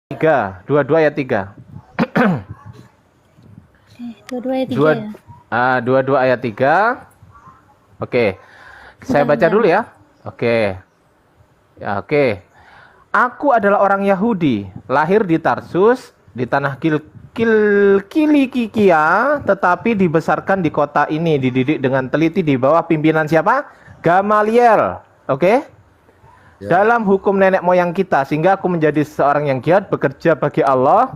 3, 22 ayat 3. 22 ayat 3 ya. 22 ayat 3. Oke. Saya baca dulu ya. Oke. Ya, oke. Aku adalah orang Yahudi, lahir di Tarsus, di tanah Kilikiya, tetapi dibesarkan di kota ini, dididik dengan teliti di bawah pimpinan siapa? Gamaliel. Oke? Ya. Dalam hukum nenek moyang kita, sehingga aku menjadi seorang yang giat bekerja bagi Allah,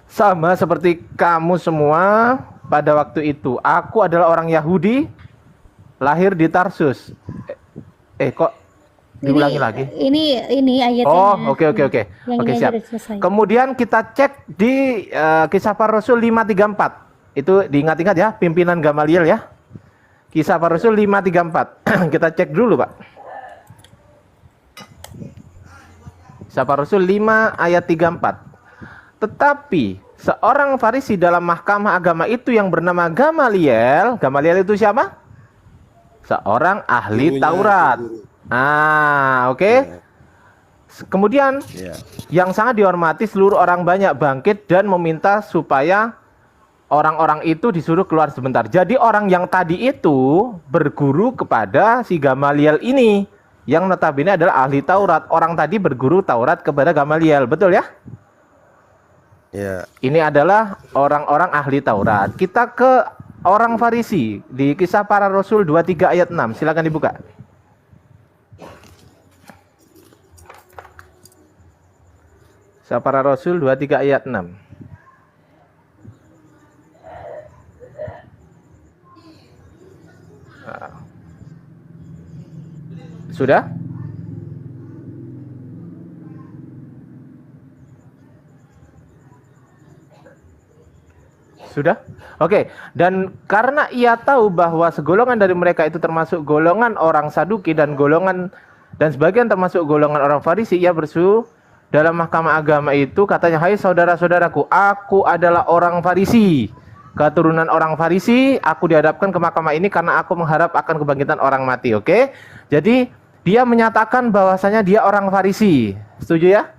sama seperti kamu semua pada waktu itu. Aku adalah orang Yahudi, lahir di Tarsus. Kok diulangi lagi? Ini ayatnya. Oh, oke. Oke, siap. Kemudian kita cek di Kisah Para Rasul 534. Itu diingat-ingat ya, pimpinan Gamaliel ya. Kisah Para Rasul 534. Kita cek dulu, Pak. Kisah Para Rasul 5 ayat 34. Tetapi seorang Farisi dalam mahkamah agama itu yang bernama Gamaliel. Gamaliel itu siapa? Seorang ahli Taurat. Oke. Kemudian yang sangat dihormati seluruh orang banyak bangkit dan meminta supaya orang-orang itu disuruh keluar sebentar. Jadi orang yang tadi itu berguru kepada si Gamaliel ini, yang notabene adalah ahli Taurat. Orang tadi berguru Taurat kepada Gamaliel, betul ya? Ini adalah orang-orang ahli Taurat. Kita ke orang Farisi di Kisah Para Rasul 23 ayat 6. Silakan dibuka. Kisah Para Rasul 23 ayat 6. Sudah? Sudah? Oke. Dan karena ia tahu bahwa segolongan dari mereka itu termasuk golongan orang Saduki dan sebagian termasuk golongan orang Farisi, ia berseru dalam mahkamah agama itu, katanya, "Hai saudara-saudaraku, aku adalah orang Farisi, keturunan orang Farisi. Aku dihadapkan ke mahkamah ini karena aku mengharap akan kebangkitan orang mati." Oke. Jadi dia menyatakan bahwasanya dia orang Farisi. Setuju ya?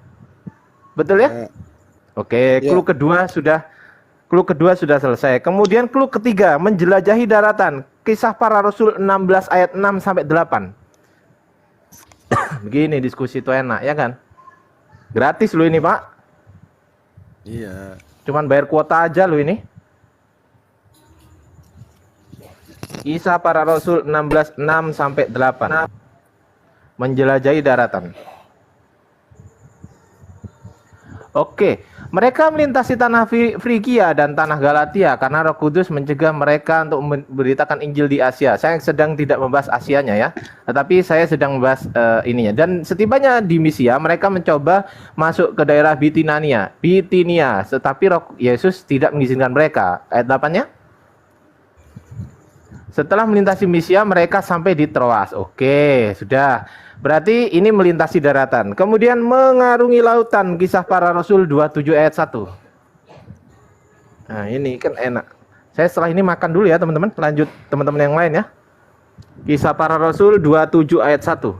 Betul ya? Oke. Clue kedua sudah selesai. Kemudian clue ketiga, menjelajahi daratan. Kisah Para Rasul 16 ayat 6 sampai 8. Begini diskusi itu enak ya kan? Gratis lo ini, Pak. Iya. Cuman bayar kuota aja lo ini. Kisah Para Rasul 16 6 sampai 8. Menjelajahi daratan. Oke, mereka melintasi tanah Frigia dan tanah Galatia karena Roh Kudus mencegah mereka untuk memberitakan Injil di Asia. Saya sedang tidak membahas Asianya ya, tetapi saya sedang membahas ininya. Dan setibanya di Misia, mereka mencoba masuk ke daerah Bitinia, tetapi Roh Yesus tidak mengizinkan mereka. Ayat 8-nya. Setelah melintasi Misia, mereka sampai di Troas. Oke, sudah. Berarti ini melintasi daratan. Kemudian mengarungi lautan. Kisah Para Rasul 27 ayat 1. Nah, ini kan enak. Saya setelah ini makan dulu ya, teman-teman. Lanjut teman-teman yang lain ya. Kisah Para Rasul 27 ayat 1.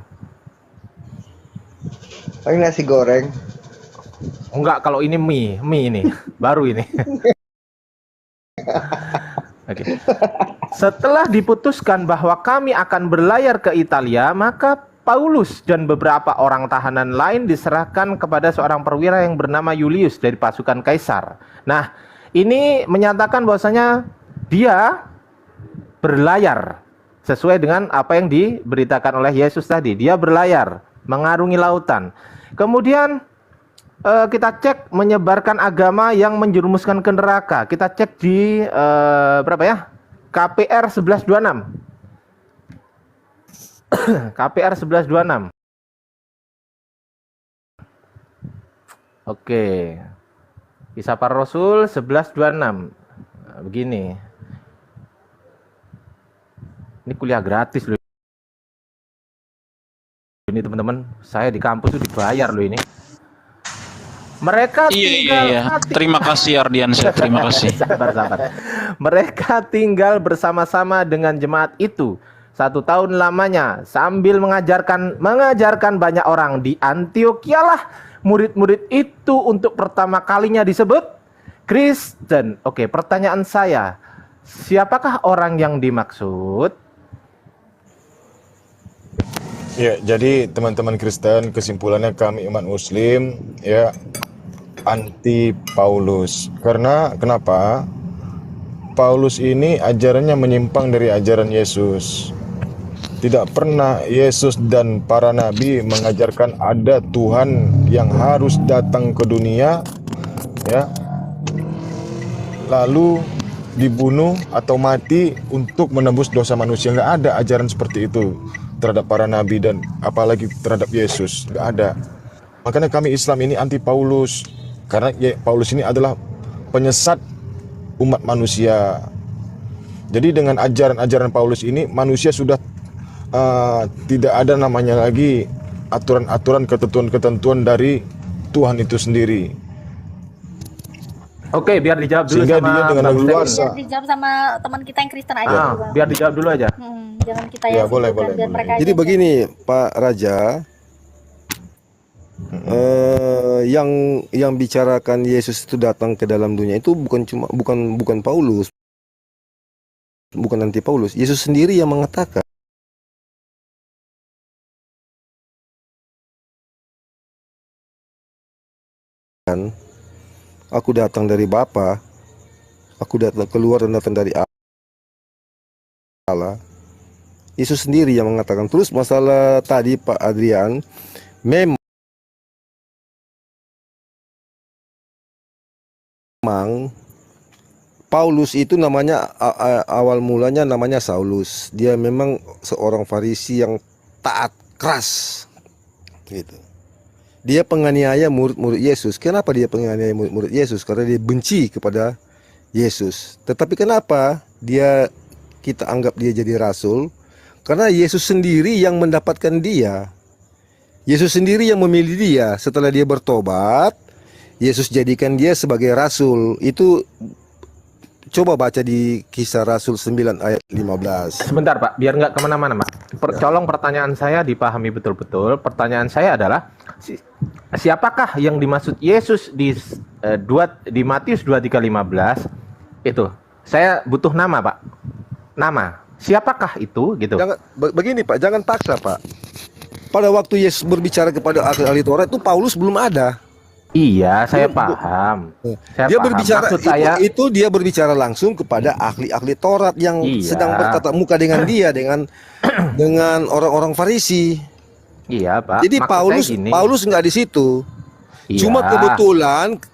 Paling nasi goreng. Enggak, kalau ini mie ini. Baru ini. Oke. Setelah diputuskan bahwa kami akan berlayar ke Italia, maka Paulus dan beberapa orang tahanan lain diserahkan kepada seorang perwira yang bernama Julius dari pasukan Kaisar. Nah, ini menyatakan bahwasanya dia berlayar sesuai dengan apa yang diberitakan oleh Yesus tadi. Dia berlayar, mengarungi lautan. Kemudian kita cek menyebarkan agama yang menjerumuskan ke neraka. Kita cek di berapa ya? KPR 1126. KPR 1126. Oke. Kisah Para Rasul 1126. Nah, begini. Ini kuliah gratis loh. Ini teman-teman, saya di kampus tuh dibayar loh ini. Mereka tinggal Terima kasih Ardiansyah, terima kasih. Sabar. Mereka tinggal bersama-sama dengan jemaat itu 1 tahun lamanya sambil mengajarkan banyak orang. Di Antioquia lah murid-murid itu untuk pertama kalinya disebut Kristen. Oke, pertanyaan saya, siapakah orang yang dimaksud? Ya, jadi teman-teman Kristen, kesimpulannya kami umat Muslim ya anti Paulus. Karena kenapa? Paulus ini ajarannya menyimpang dari ajaran Yesus. Tidak pernah Yesus dan para nabi mengajarkan ada Tuhan yang harus datang ke dunia ya, lalu dibunuh atau mati untuk menebus dosa manusia. Nggak ada ajaran seperti itu terhadap para nabi dan apalagi terhadap Yesus. Nggak ada. Makanya kami Islam ini anti Paulus, karena Paulus ini adalah penyesat umat manusia. Jadi dengan ajaran-ajaran Paulus ini manusia sudah tidak ada namanya lagi aturan-aturan, ketentuan-ketentuan dari Tuhan itu sendiri. Oke, biar dijawab dulu Sehingga sama dia dengan Bang leluasa. Steven. Biar dijawab sama teman kita yang Kristen aja dulu, Bang. Biar dijawab dulu aja. Jangan kita Ya, yang boleh, sebutkan, boleh, biar boleh. mereka Jadi aja. begini Pak Raja, yang bicarakan Yesus itu datang ke dalam dunia itu bukan Paulus, bukan anti Paulus. Yesus sendiri yang mengatakan, aku datang dari Bapa, aku datang keluar dan datang dari Allah. Yesus sendiri yang mengatakan. Terus masalah tadi Pak Adrian, memang Paulus itu namanya awal mulanya namanya Saulus. Dia memang seorang Farisi yang taat keras gitu. Dia penganiaya murid-murid Yesus. Kenapa dia penganiaya murid-murid Yesus? Karena dia benci kepada Yesus. Tetapi kenapa kita anggap dia jadi rasul? Karena Yesus sendiri yang mendapatkan dia. Yesus sendiri yang memilih dia. Setelah dia bertobat, Yesus jadikan dia sebagai rasul. Itu coba baca di Kisah Rasul 9 ayat 15. Sebentar Pak, biar nggak kemana-mana Pak. Colong pertanyaan saya dipahami betul-betul. Pertanyaan saya adalah, siapakah yang dimaksud Yesus di Matius 23:15 itu? Saya butuh nama Pak. Nama. Siapakah itu gitu? Begini Pak, jangan paksa Pak. Pada waktu Yesus berbicara kepada ahli Taurat itu Paulus belum ada. Iya, saya paham. Dia berbicara Maksud saya, itu dia berbicara langsung kepada ahli-ahli Taurat yang sedang bertatap muka dengan dia, dengan orang-orang Farisi. iya Pak. Jadi Maksud Paulus nggak di situ. Iya. Cuma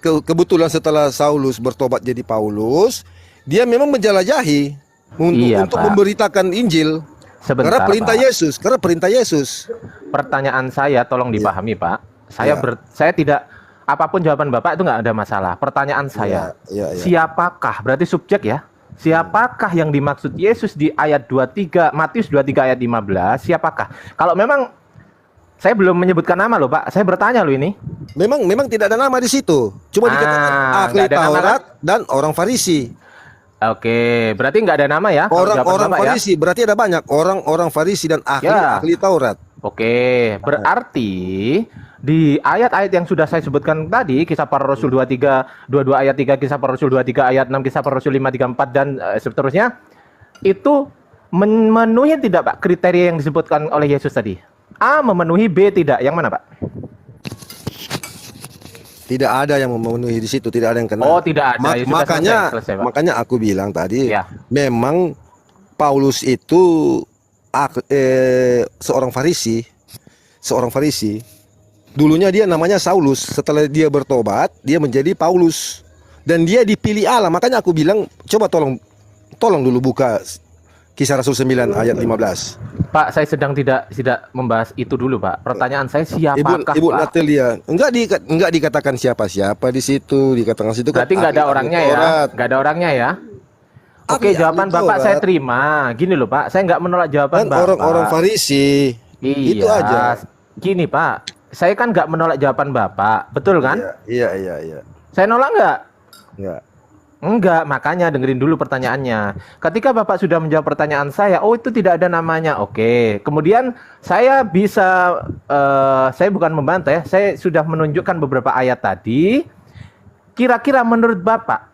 kebetulan setelah Saulus bertobat jadi Paulus, dia memang menjelajahi untuk Pak. memberitakan Injil. Sebentar, Karena perintah Pak. Yesus, karena perintah Yesus. Pertanyaan saya tolong dipahami Pak. Saya tidak, apapun jawaban Bapak itu nggak ada masalah. Pertanyaan saya, siapakah? Berarti subjek ya. Siapakah yang dimaksud Yesus di ayat 23, Matius 23 ayat 15? Siapakah? Kalau memang saya belum menyebutkan nama loh Pak. Saya bertanya loh ini. Memang tidak ada nama di situ. Cuma dikatakan ahli nggak ada nama, Taurat dan orang Farisi. Oke, berarti nggak ada nama ya? Orang Farisi berarti ada banyak orang Farisi dan ahli Taurat. Oke, berarti di ayat-ayat yang sudah saya sebutkan tadi, Kisah Para Rasul 23, 22 ayat 3, Kisah Para Rasul 23 ayat 6, Kisah Para Rasul 5, 3, 4 dan seterusnya, itu memenuhi tidak Pak kriteria yang disebutkan oleh Yesus tadi? A memenuhi, B tidak. Yang mana Pak? Tidak ada yang memenuhi di situ, tidak ada yang kena. Oh, tidak ada. Ya, sudah selesai, Pak. Makanya aku bilang tadi, Ya. memang Paulus itu seorang Farisi. Dulunya dia namanya Saulus. Setelah dia bertobat, dia menjadi Paulus. Dan dia dipilih Allah. Makanya aku bilang, coba tolong dulu buka Kisah Rasul 9 ayat 15. Pak, saya sedang tidak membahas itu dulu, Pak. Pertanyaan saya, siapakah Ibu Pak? Natalia, enggak dikatakan siapa-siapa di situ, dikatakan situ. Berarti nggak ada orangnya ya? Nggak ada orangnya ya? Oke, jawaban Bapak saya terima. Gini loh Pak, saya nggak menolak jawaban Bapak. Orang-orang Farisi. Iya. Itu aja. Gini Pak, saya kan nggak menolak jawaban Bapak, betul kan? Iya. Saya nolak nggak? Enggak. Enggak, makanya dengerin dulu pertanyaannya. Ketika Bapak sudah menjawab pertanyaan saya, oh itu tidak ada namanya. Oke. Kemudian saya bisa, saya bukan membantah ya, saya sudah menunjukkan beberapa ayat tadi. Kira-kira menurut Bapak,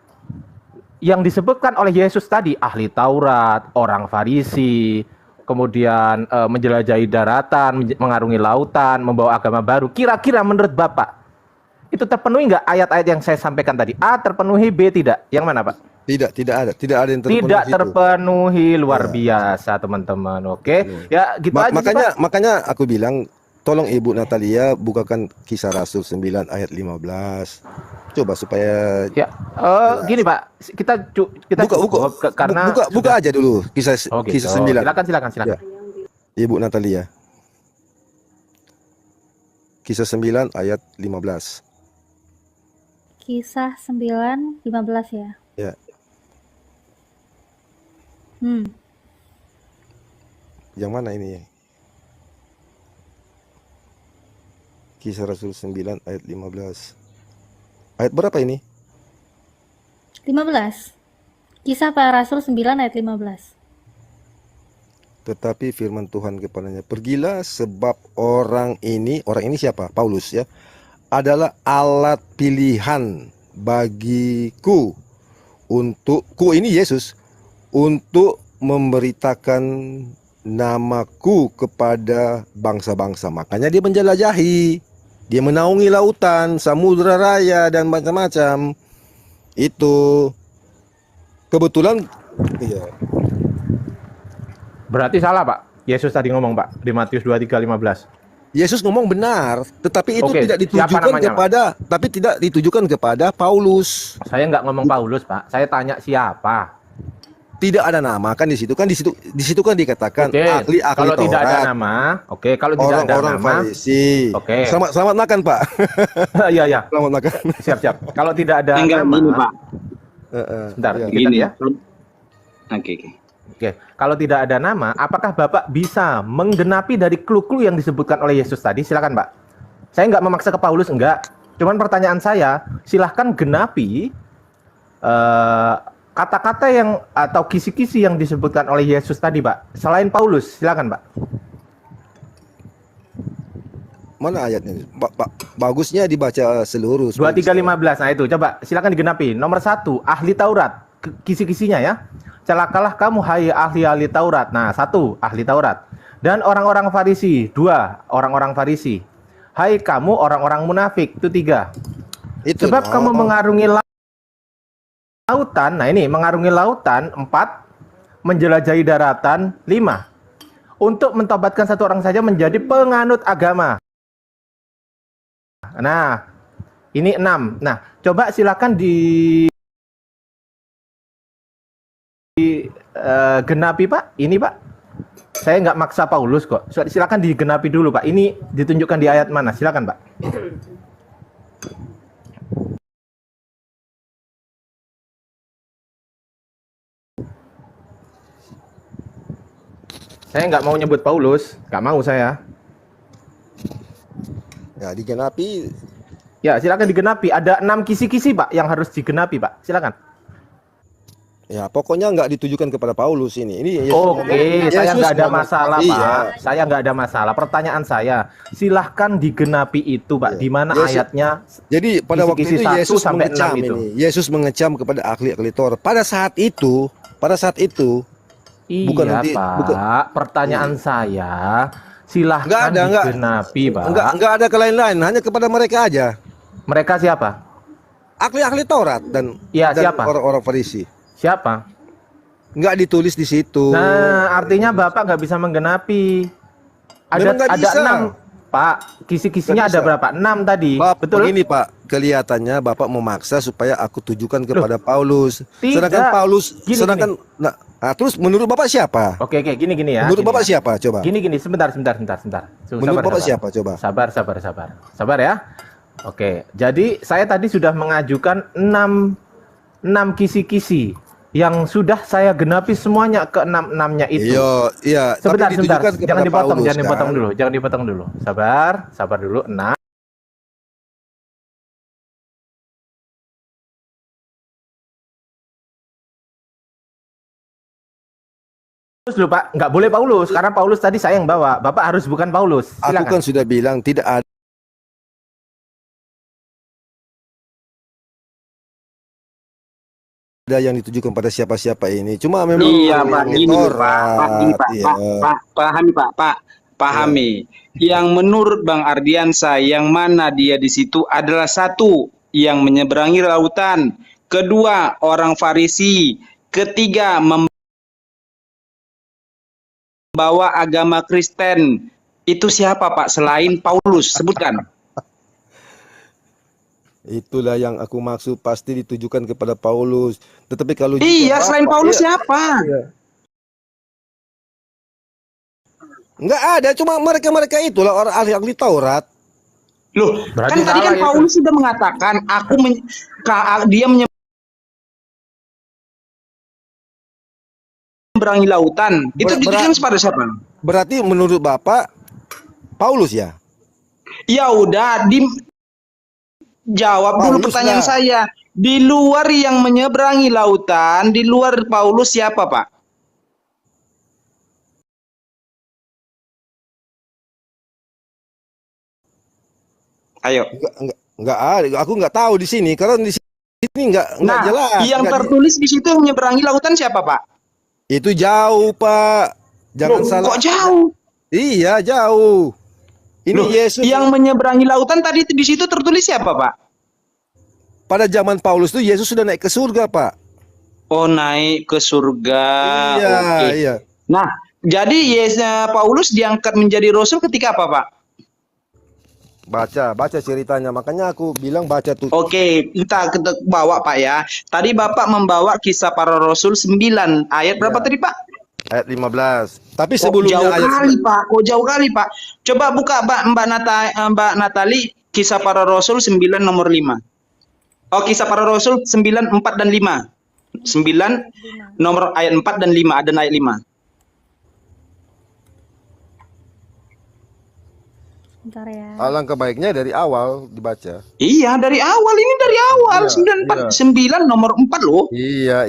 yang disebutkan oleh Yesus tadi, ahli Taurat, orang Farisi, kemudian menjelajahi daratan, mengarungi lautan, membawa agama baru. Kira-kira menurut Bapak, itu terpenuhi nggak ayat-ayat yang saya sampaikan tadi? A terpenuhi, B tidak. Yang mana, Pak? Tidak ada yang terpenuhi. Tidak itu. terpenuhi, luar biasa, teman-teman. Oke, ya gitu aja. Makanya aku bilang, tolong Ibu Natalia bukakan Kisah Rasul 9 ayat 15. Coba supaya ya, gini Pak, kita buka aja dulu Kisah gitu. Kisah 9. Silakan. Ya. Ibu Natalia. Kisah 9 ayat 15. Kisah 9:15 ya. Ya. Yang mana ini? Kisah Rasul 9 ayat 15. Ayat berapa ini? 15. Kisah para Rasul 9 ayat 15. Tetapi firman Tuhan kepadanya, pergilah sebab orang ini siapa? Paulus ya, adalah alat pilihan bagiku untukku, ini Yesus, untuk memberitakan namaku kepada bangsa-bangsa. Makanya dia menjelajahi, dia menaungi lautan, samudra raya dan macam-macam. Itu kebetulan iya. Berarti salah, Pak. Yesus tadi ngomong, Pak, di Matius 23:15. Yesus ngomong benar, tetapi itu Oke, tidak siapa ditujukan namanya, tidak ditujukan kepada Paulus. Saya nggak ngomong Paulus, Pak. Saya tanya siapa. Tidak ada nama kan di situ kan dikatakan Oke, ahli kalau Taurat. tidak ada nama, oke. Kalau tidak ada Orang nama, Farisi. oke. Selamat makan, Pak. Iya. Selamat makan. Siap. Kalau tidak ada Enggak nama, gini, Pak. sebentar, Iya. kita Gini. ya. Oke. Oke, kalau tidak ada nama, apakah Bapak bisa menggenapi dari clue-clue yang disebutkan oleh Yesus tadi? Silakan, Pak. Saya nggak memaksa ke Paulus, enggak. Cuman pertanyaan saya, silahkan genapi kata-kata yang atau kisi-kisi yang disebutkan oleh Yesus tadi, Pak. Selain Paulus, silakan, Pak. Mana ayatnya? Bagusnya dibaca seluruh. 23:15. Nah itu, coba silakan digenapi. Nomor 1, ahli Taurat. Kisi-kisinya ya. Celakalah kamu hai ahli-ahli Taurat. Nah, 1, ahli Taurat. Dan orang-orang Farisi. 2, orang-orang Farisi. Hai kamu orang-orang munafik. Itu 3. Sebab kamu mengarungi lautan. Nah ini, mengarungi lautan. 4, menjelajahi daratan. 5, untuk mentobatkan satu orang saja menjadi penganut agama. Nah, ini 6. Nah, coba silakan genapi, Pak. Ini, Pak. Saya nggak maksa Paulus kok. Silakan digenapi dulu, Pak. Ini ditunjukkan di ayat mana? Silakan, Pak. Saya nggak mau nyebut Paulus, nggak mau saya. Ya, digenapi. Ya, silakan digenapi. Ada 6 kisi-kisi, Pak, yang harus digenapi, Pak. Silakan. Ya, pokoknya nggak ditujukan kepada Paulus ini. Oke, saya nggak ada ngomong- masalah, iya. Pak. Saya nggak ada masalah. Pertanyaan saya, silahkan digenapi itu, Pak. Iya. Di mana Yesus- ayatnya? Jadi pada waktu Kisi-kisi itu 1 Yesus sampai mengecam 6 itu. ini. Yesus mengecam kepada ahli Taurat. Pada saat itu, Iya, bukan nanti- Pak. bukan- Pertanyaan saya, silahkan Nggak. digenapi, Pak. enggak ada ke lain-lain, hanya kepada mereka aja. Mereka siapa? Ahli Taurat dan Iya, siapa? orang-orang Farisi. Siapa? Nggak ditulis di situ. Nah, artinya Bapak nggak bisa menggenapi. Memang nggak Ada bisa. 6, Pak. Kisi-kisinya Nggak ada bisa. berapa? 6 tadi. Pak, Betul? begini Pak, kelihatannya Bapak memaksa supaya aku tujukan kepada Paulus. Tidak. Sedangkan Paulus, Gini. Nah, terus menurut Bapak siapa? Oke, gini ya. Menurut gini Bapak ya. siapa? Coba. Gini, sebentar. Menurut Bapak siapa? Coba. Sabar ya. Oke, jadi saya tadi sudah mengajukan 6 kisi-kisi yang sudah saya genapi semuanya ke 6-6-nya itu. Iya. Sebentar. Tapi ditujukan kepada Jangan dipotong, Paulus, kan? jangan dipotong dulu. Sabar dulu. 6. Loh Pak, nggak boleh Paulus karena Paulus tadi saya yang bawa. Bapak harus bukan Paulus. Aku Silakan. kan sudah bilang tidak ada yang ditujukan pada siapa-siapa ini. Cuma memang Iya Pak, gini Pak, gini, Pak, iya. pahami Pak, pahami. Yang menurut Bang Ardiansa, yang mana dia di situ adalah satu yang menyeberangi lautan, kedua orang Farisi, ketiga membawa agama Kristen. Itu siapa Pak selain Paulus? Sebutkan. Itulah yang aku maksud, pasti ditujukan kepada Paulus. Tetapi kalau Iya, jika selain Bapak- Paulus iya, siapa? Enggak ada, cuma mereka itulah orang ahli Taurat. Loh, Berarti kan tadi kan salah ya, Paulus sudah mengatakan dia menyeberangi lautan. Itu ditujukan kepada siapa? Berarti menurut Bapak Paulus ya? Ya udah, jawab dulu Paulus pertanyaan lah. saya. Di luar yang menyeberangi lautan, di luar Paulus siapa, Pak? Ayo. Enggak ada. Aku enggak tahu di sini karena di sini enggak Nah, jelas. yang Enggak tertulis di situ yang menyeberangi lautan siapa, Pak? itu jauh, Pak. Jangan Loh, salah. kok jauh? Iya, jauh. Ini Loh, Yesus yang menyeberangi lautan tadi di situ tertulis siapa, Pak? pada zaman Paulus itu Yesus sudah naik ke surga, Pak. Oh, naik ke surga. Iya, Oke. iya. Nah, jadi Paulus diangkat menjadi rasul ketika apa, Pak? Baca ceritanya. Makanya aku bilang baca tuh. Oke, kita bawa Pak ya. Tadi Bapak membawa kisah para rasul 9. Ayat berapa Ya. tadi, Pak? Ayat 15. Tapi Kok sebelumnya jauh ayat kali, Pak. Kok jauh kali, Pak. Coba buka Mbak Natali kisah para rasul 9 nomor 5. Oh, kisah para rasul 9, 4 dan 5. 9 nomor ayat 4 dan 5, ada ayat 5. Bentar ya. alangkah baiknya dari awal dibaca. Iya, dari awal ini dari awal Iya, 9 nomor 4 loh. Iya.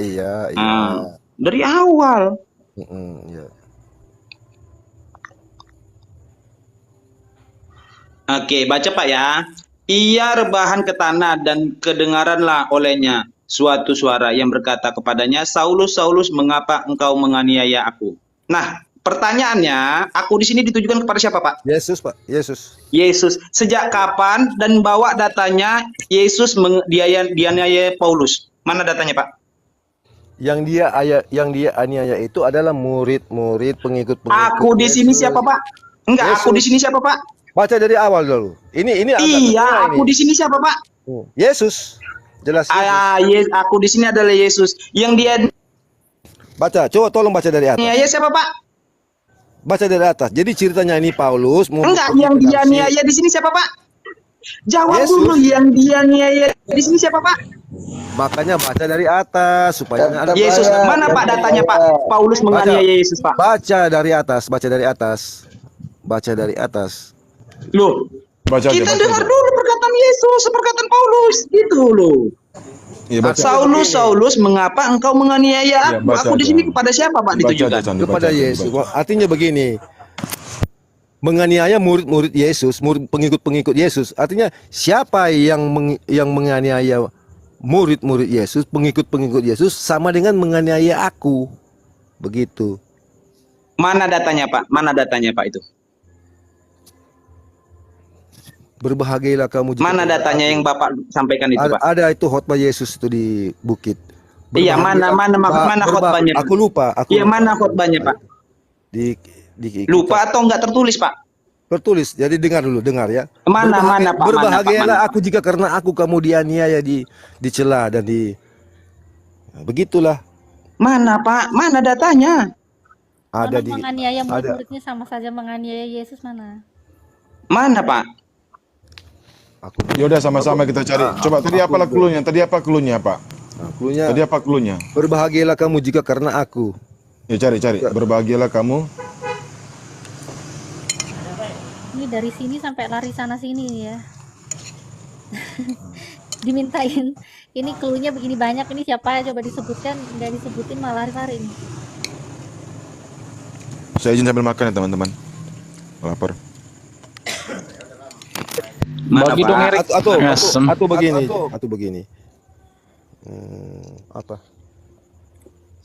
Dari awal. Iya. Oke, baca Pak ya. Ia rebahan ke tanah dan kedengaranlah olehnya suatu suara yang berkata kepadanya, Saulus, Saulus, mengapa engkau menganiaya aku? Nah, pertanyaannya, aku di sini ditujukan kepada siapa, Pak? Yesus, Pak. Yesus. Yesus. Sejak kapan dan bawa datanya Yesus dianiaya Paulus? Mana datanya, Pak? Yang dia aniaya itu adalah murid-murid pengikut-pengikut. Aku di sini Yesus. siapa, Pak? Enggak, aku di Yesus. sini siapa, Pak? Baca dari awal dulu. Ini agak Iya, betul aku ini. di sini siapa, Pak? Yesus. Jelas Yesus. Aku di sini adalah Yesus. Yang dia Baca, coba tolong baca dari atas. aniaya siapa, Pak? Baca dari atas. Jadi ceritanya ini Paulus Enggak, yang dia niaya di sini siapa, Pak? Jawab Yesus. dulu, yang dia niaya di sini siapa, Pak? Makanya baca dari atas supaya ada Yesus. Mana Pak datanya, Pak? Paulus menganiaya Yesus, Pak. Baca dari atas, baca dari atas. Baca dari atas. Loh, Baca aja, kita baca dengar aja. dulu perkataan Yesus, perkataan Paulus, gitu loh. Iya, baca. Saulus, Saulus, mengapa engkau menganiaya Iya, aku? baca Aku di aja. sini kepada siapa, Pak, Baca aja, ditujukan? Chan, Kepada baca aja, Yesus. baca. Artinya begini. Menganiaya murid-murid Yesus, pengikut-pengikut Yesus. Artinya siapa yang menganiaya murid-murid Yesus, pengikut-pengikut Yesus sama dengan menganiaya aku. Begitu. Mana datanya, Pak? Mana datanya, Pak, itu? Berbahagialah kamu jika Mana datanya yang Bapak sampaikan itu, Pak? ada itu khotbah Yesus itu di bukit. Iya, mana khotbahnya, Pak? Aku lupa. Iya, mana khotbahnya, Pak? Di Lupa atau enggak tertulis, Pak? tertulis. Jadi dengar ya. Mana, Pak? Berbahagialah Mana, Pak? aku jika karena aku kamu dianiaya, dicela dan Nah, begitulah. Mana, Pak? Mana datanya? Ada Mana di menganiaya ada. murid-muridnya sama saja menganiaya Yesus mana? Mana, Pak? Aku Yaudah sama-sama kita cari. Coba tadi apa clue-nya? Tadi apa clue-nya, Pak? cluenya, Tadi apa clue-nya? berbahagialah kamu jika karena aku. Ya cari. Berbahagialah kamu. Ini dari sini sampai lari sana sini ya. Dimintain. Ini cluenya begini banyak, ini siapa ya coba disebutkan, nggak disebutin malah lari-lari nih. Saya izin sambil makan ya teman-teman. Lapar. Mana, Bagi Pak? dong Erik. Asem. Atau begini. Apa?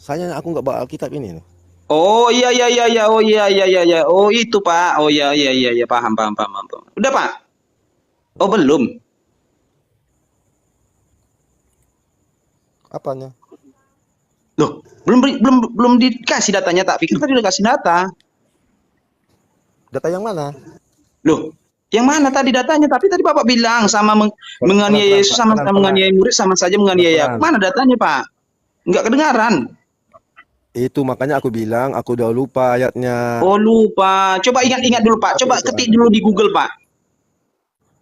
Saya aku nggak bawa Alkitab ini. Oh iya iya iya iya, oh iya iya iya iya. Oh itu Pak. Oh iya iya iya iya, paham paham paham paham. Udah Pak. Oh belum. Apanya? Loh, belum dikasih datanya, tak pikir tadi udah kasih data. Data yang mana? Loh, yang mana tadi datanya? Tapi tadi Bapak bilang sama menganiaya Yesus sama menganiaya murid sama saja menganiaya. Mana datanya, Pak? Enggak kedengaran. Itu makanya aku bilang aku udah lupa ayatnya. Oh, lupa. Coba ingat-ingat dulu, Pak. Coba ketik dulu di Google, Pak.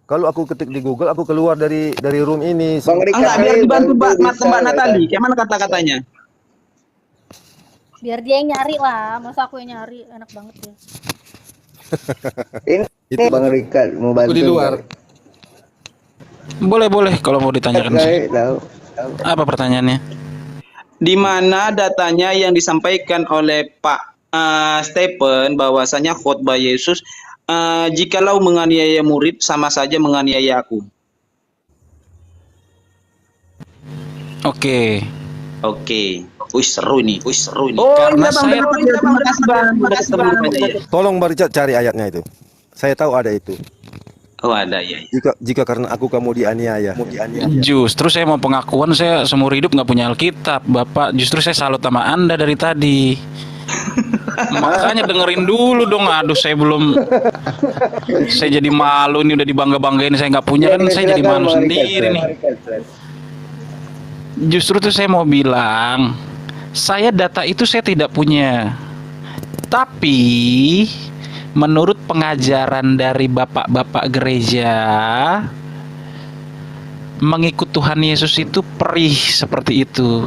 Kalau aku ketik di Google, aku keluar dari room ini. Enggak, biar dibantu Mbak Natali. Kayak mana kata-katanya? Biar dia yang nyari lah, masa aku yang nyari, enak banget ya. Ini Bang Rikat mau bantu. Aku di luar. Boleh kalau mau ditanyakan sih. Tahu. Apa pertanyaannya? Di mana datanya yang disampaikan oleh Pak Stephen bahwasanya khotbah Yesus jikalau menganiaya murid sama saja menganiaya aku. Oke. Oke. Wih seru ini. Oh, karena saya Terima kasih Bang. Udah ketemu rupanya ya. Tolong Bang Richard cari ayatnya itu. Saya tahu ada itu. Oh ada ya. Jika karena aku kamu dianiaya. justru saya mau pengakuan, saya seumur hidup nggak punya Alkitab, Bapak. Justru saya salut sama Anda dari tadi. Makanya dengerin dulu dong. Aduh, saya jadi malu ini, udah dibangga-banggain saya nggak punya kan, saya jadi malu sendiri nih. Justru tuh saya mau bilang, saya data itu saya tidak punya. Tapi menurut pengajaran dari bapak-bapak gereja, mengikut Tuhan Yesus itu perih seperti itu.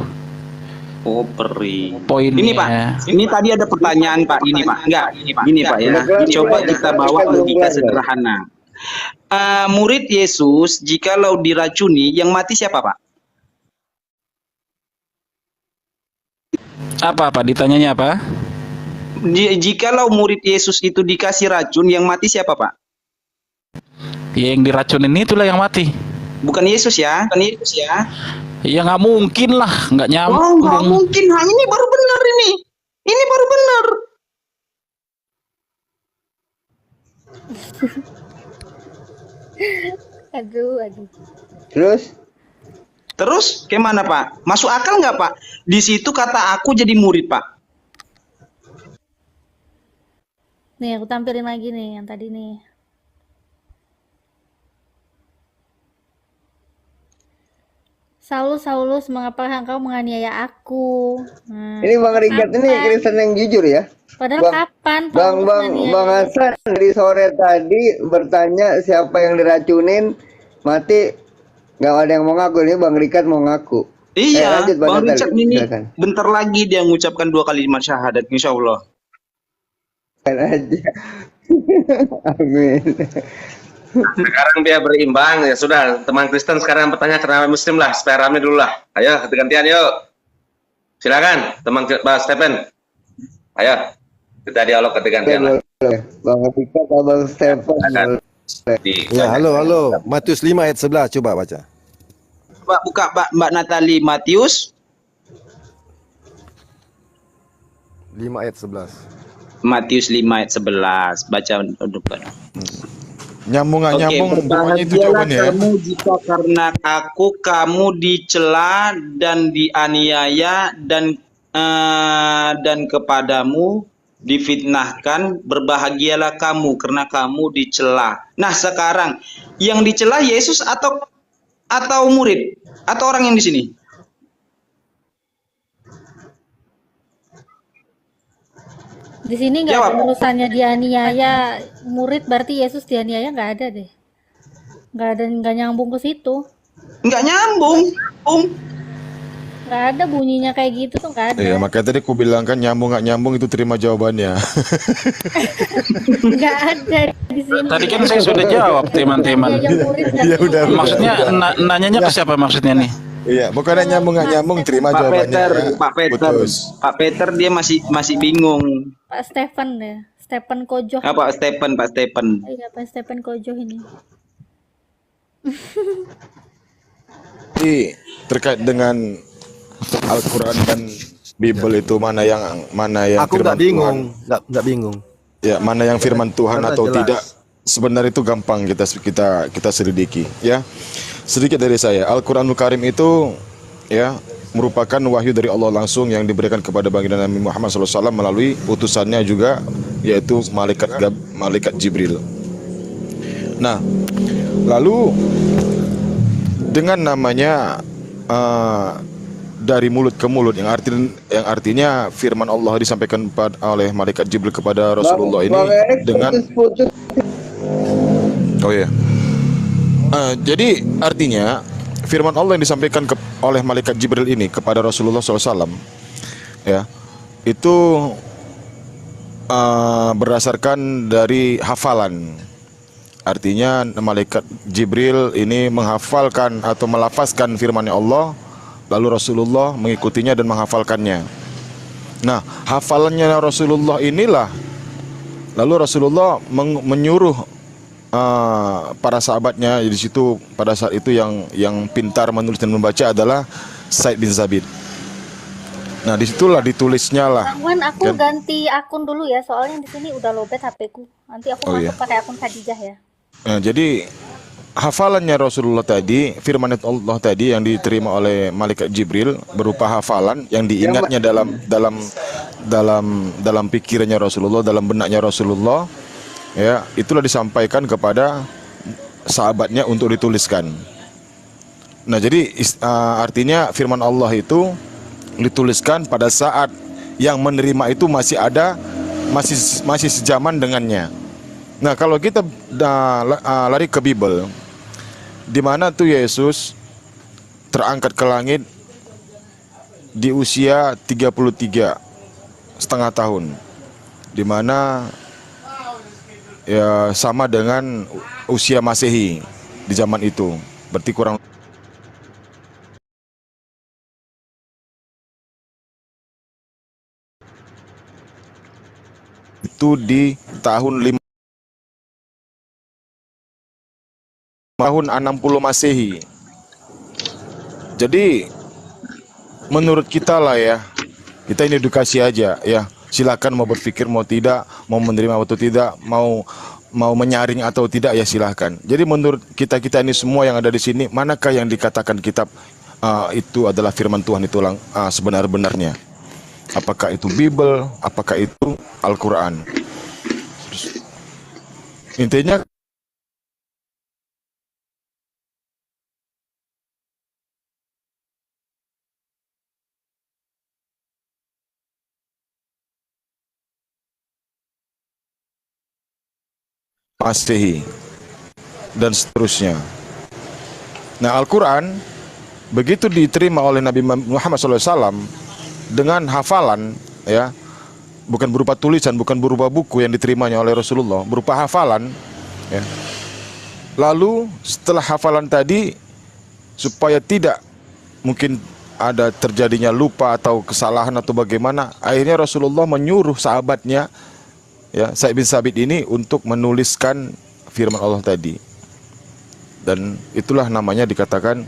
Oh perih. Poinnya. Ini Pak, ini tadi ada pertanyaan Pak. Ini Pak, enggak. Ini Pak ya. Coba kita bawa logika sederhana. Murid Yesus jikalau diracuni, yang mati siapa Pak? Apa ditanyanya apa? Jikalau murid Yesus itu dikasih racun, yang mati siapa Pak? Ya, yang diracunin itulah yang mati. Bukan Yesus ya? Ya nggak mungkin lah, nggak nyambung. Oh nggak mungkin. Nah, ini baru benar ini. Ini baru benar. Aduh. Terus gimana Pak? Masuk akal nggak Pak? Di situ kata aku jadi murid Pak. Nih, aku tampilin lagi nih yang tadi nih. Saulus, mengapa engkau menganiaya aku? Nah, Ini Bang Rikat ini Kristen yang jujur ya. padahal kapan Paulus menganiaya? Bang Hasan dari sore tadi bertanya siapa yang diracunin mati. Nggak ada yang mau ngaku, ini Bang Rikat mau ngaku. Iya, lanjut, Bang Natali. Richard ini Silakan. bentar lagi dia mengucapkan 2 kalimat syahadat, insya Allah. Kan aja. Amin. Sekarang dia berimbang, ya sudah. Teman Kristen sekarang bertanya ke teman Muslim lah, supaya rame dulu lah. Ayo, gantian yuk. Silakan, teman Pak Stephen. Ayo, kita dialog gantian lah. Bang Rikat, Bang Stephen. Ya, halo. Matius 5 ayat 11 coba baca. Coba buka Mbak Natali Matius 5 ayat 11. Matius 5 ayat 11. Baca depan. Nyambung nggak nyambung, pokoknya itu berbahagialah jawabannya ya. kamu jika karena aku kamu dicela dan dianiaya dan kepadamu difitnahkan. Berbahagialah kamu karena kamu dicela. Nah sekarang yang dicela Yesus atau murid atau orang yang di sini? Di sini nggak ada urusannya dianiaya murid, berarti Yesus dianiaya nggak ada deh. Nggak nyambung ke situ. Nggak nyambung. Nggak ada bunyinya kayak gitu tuh, nggak ada. Iya, makanya tadi aku bilang kan nyambung nggak nyambung itu terima jawabannya. Nggak ada di sini. Tadi kan saya sudah jawab teman-teman. Ya udah. Maksudnya nanyanya ke siapa maksudnya nih? Iya, bukannya nyambung nggak nyambung terima Pak jawabannya. Peter, ya. Pak Peter, Putus. Pak Peter dia masih bingung. Pak Stephen ya, Stephen Kojoh. Pak Stephen. Iya, Pak Stephen Kojoh ini. Jadi terkait dengan Al-Quran dan Bible itu mana yang Aku firman nggak bingung, Tuhan, nggak bingung. ya mana yang firman Tuhan Karena atau jelas. tidak, sebenarnya itu gampang kita selidiki ya. Sedikit dari saya, Al-Quranul Karim itu ya merupakan wahyu dari Allah langsung yang diberikan kepada baginda Nabi Muhammad SAW melalui utusannya juga, yaitu malaikat Jibril. Nah, lalu dengan namanya dari mulut ke mulut yang artinya firman Allah disampaikan oleh malaikat Jibril kepada Rasulullah ini Bang Erik dengan putus-putus. oh ya. Jadi artinya firman Allah yang disampaikan oleh malaikat Jibril ini kepada Rasulullah SAW ya, itu berdasarkan dari hafalan. Artinya malaikat Jibril ini menghafalkan atau melafazkan firman Allah, lalu Rasulullah mengikutinya dan menghafalkannya. Nah, hafalannya Rasulullah inilah lalu Rasulullah menyuruh para sahabatnya di situ pada saat itu yang pintar menulis dan membaca adalah Said bin Zabid. Nah, disitulah ditulisnya lah. Bang Wan, aku Kan? ganti akun dulu ya, soalnya di sini udah lowbat HP-ku. Nanti aku Oh, masuk iya. pakai akun Khadijah ya. Nah, jadi hafalannya Rasulullah tadi, firman Allah tadi yang diterima oleh malaikat Jibril berupa hafalan yang diingatnya dalam pikirannya Rasulullah, dalam benaknya Rasulullah, ya, itulah disampaikan kepada sahabatnya untuk dituliskan. Nah, jadi artinya firman Allah itu dituliskan pada saat yang menerima itu masih sejaman dengannya. Nah, kalau kita lari ke Bible, di mana tuh Yesus terangkat ke langit di usia 33,5 tahun, di mana ya sama dengan usia Masehi di zaman itu, berarti kurang itu di tahun 60 Masehi. Jadi menurut kita lah ya, kita ini edukasi aja ya. Silakan mau berpikir mau tidak, mau menerima atau tidak, mau menyaring atau tidak ya silahkan. Jadi menurut kita ini semua yang ada di sini, manakah yang dikatakan kitab itu adalah firman Tuhan itu sebenar-benarnya? Apakah itu Bible? Apakah itu Al-Quran? Intinya Masehi dan seterusnya. Nah, Al-Quran begitu diterima oleh Nabi Muhammad SAW dengan hafalan, ya, bukan berupa tulisan, bukan berupa buku yang diterimanya oleh Rasulullah, berupa hafalan, ya. Lalu setelah hafalan tadi, supaya tidak mungkin ada terjadinya lupa atau kesalahan atau bagaimana, akhirnya Rasulullah menyuruh sahabatnya, ya, Said bin Sabit ini untuk menuliskan firman Allah tadi. Dan itulah namanya dikatakan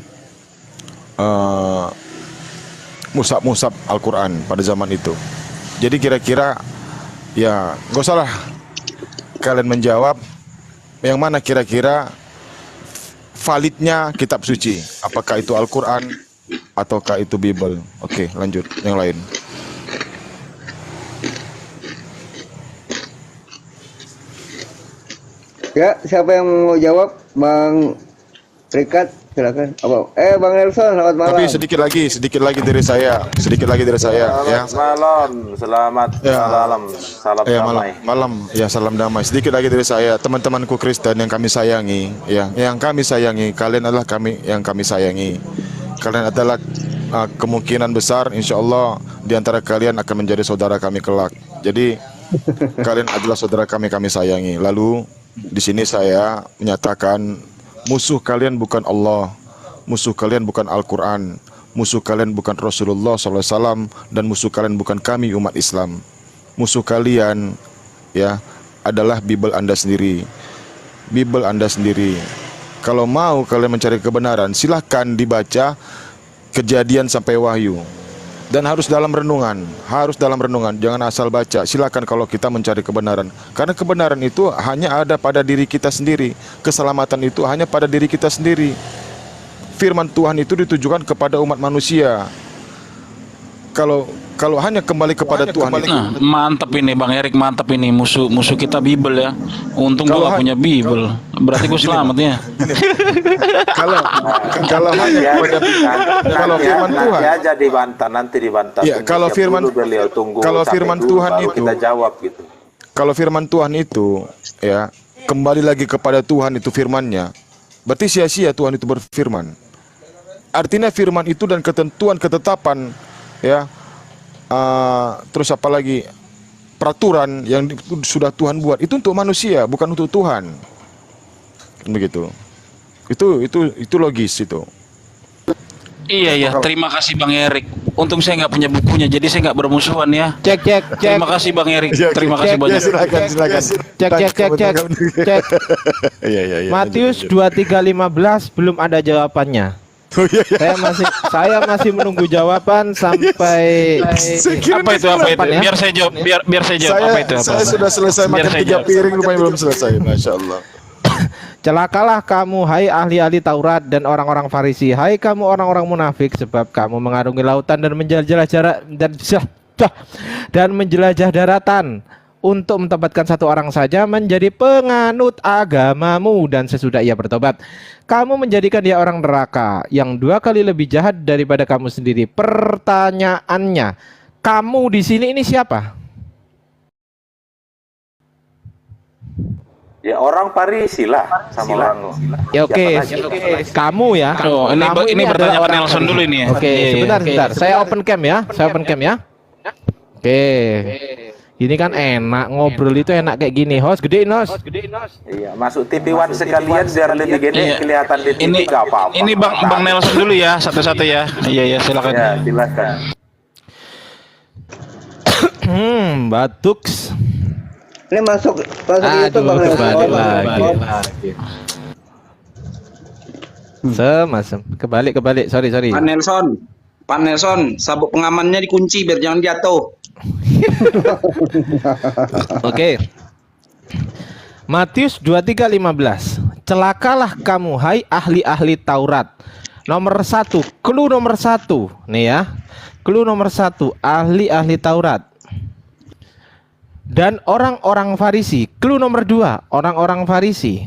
musab Al-Quran pada zaman itu. Jadi kira-kira ya gak usah lah kalian menjawab yang mana kira-kira validnya kitab suci, apakah itu Al-Quran ataukah itu Bible. Oke, lanjut yang lain. Ya, siapa yang mau jawab? Bang Rikat, silakan. Bang Nelson, selamat malam. Tapi sedikit lagi dari saya, ya. Selamat Ya. malam, salam Ya, damai. malam, ya, salam damai. Sedikit lagi dari saya, teman-temanku Kristen yang kami sayangi, ya, yang kami sayangi, kalian adalah yang kami sayangi. Kalian adalah kemungkinan besar, insya Allah di antara kalian akan menjadi saudara kami kelak. Jadi kalian adalah saudara kami sayangi. Lalu di sini saya menyatakan musuh kalian bukan Allah, musuh kalian bukan Al-Quran, musuh kalian bukan Rasulullah SAW, dan musuh kalian bukan kami umat Islam. musuh kalian ya adalah Bible Anda sendiri. Bible Anda sendiri. Kalau mau kalian mencari kebenaran, silahkan dibaca Kejadian sampai Wahyu. Dan harus dalam renungan, jangan asal baca. Silakan kalau kita mencari kebenaran. Karena kebenaran itu hanya ada pada diri kita sendiri. Keselamatan itu hanya pada diri kita sendiri. Firman Tuhan itu ditujukan kepada umat manusia. Kalau hanya kembali kepada Tuhan itu. Nah, mantap ini Bang Erik, mantap ini musuh kita Bible ya. Untung Kalau gua gak punya Bible. Berarti gua selamat ya. Kalau hanya kepada kalau firman Tuhan aja nanti dibantah. Ya, kalau firman Tuhan itu kita jawab gitu. Kalau firman Tuhan itu ya kembali lagi kepada Tuhan itu firman-Nya, berarti sia-sia Tuhan itu berfirman. Artinya firman itu dan ketentuan ketetapan ya terus apa lagi peraturan yang sudah Tuhan buat itu untuk manusia, bukan untuk Tuhan. Begitu. Itu logis itu. Iya, terima kasih Bang Erik. Untung saya nggak punya bukunya, jadi saya nggak bermusuhan ya. Cek. Terima kasih Bang Erik. Terima kasih banyak. Silakan. Cek. Iya. Matius 23:15 belum ada jawabannya. Saya masih menunggu jawaban sampai Apa itu? ya? Biar saya jawab. Biar saya jawab. Apa itu? Saya sudah selesai Biar makan saya 3 jawab. piring rupanya belum selesai. Masya Allah. Celakalah kamu hai ahli-ahli Taurat dan orang-orang Farisi, hai kamu orang-orang munafik, sebab kamu mengarungi lautan dan menjelajah daratan untuk mentobatkan satu orang saja menjadi penganut agamamu, dan sesudah ia bertobat kamu menjadikan dia orang neraka yang 2 kali lebih jahat daripada kamu sendiri. Pertanyaannya, kamu di sini ini siapa? Ya orang Farisi lah sama orang. Ya oke, kamu ya. Oh, Kamu ini adalah pertanyaan orang Nelson Farisi. dulu ini ya. Oke, Iya. sebentar. Saya open cam ya. Oke. Ini kan enak ngobrol itu enak kayak gini. Host gedein host. Iya, masuk TV One sekalian biar lebih gede Iya. kelihatan di TV Ini nggak apa-apa. ini Bang Nelson dulu ya, satu-satu ya. Iya, silakan. Ya, silakan. Batuk. Ini masuk YouTube Bang Aduh, Nelson. kebalik lagi. Semasem. Kebalik. Sorry. Pak Nelson, sabuk pengamannya dikunci biar jangan jatuh. Oke. Matius 23:15. Celakalah kamu hai ahli-ahli Taurat. Nomor 1, clue nomor 1. Nih ya. Clue nomor 1, ahli-ahli Taurat. Dan orang-orang Farisi. Clue nomor 2, orang-orang Farisi.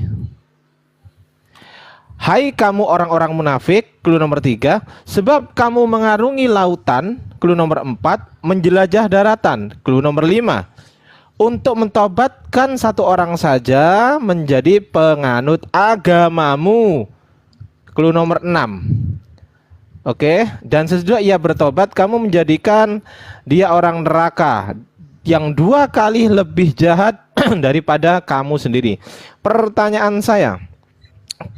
Hai kamu orang-orang munafik. Clue nomor 3, sebab kamu mengarungi lautan. Clue nomor 4, menjelajah daratan. Clue nomor 5, untuk mentobatkan satu orang saja menjadi penganut agamamu. Clue nomor 6. Oke, dan sesudah ia bertobat kamu menjadikan dia orang neraka yang 2 kali lebih jahat daripada kamu sendiri. Pertanyaan saya,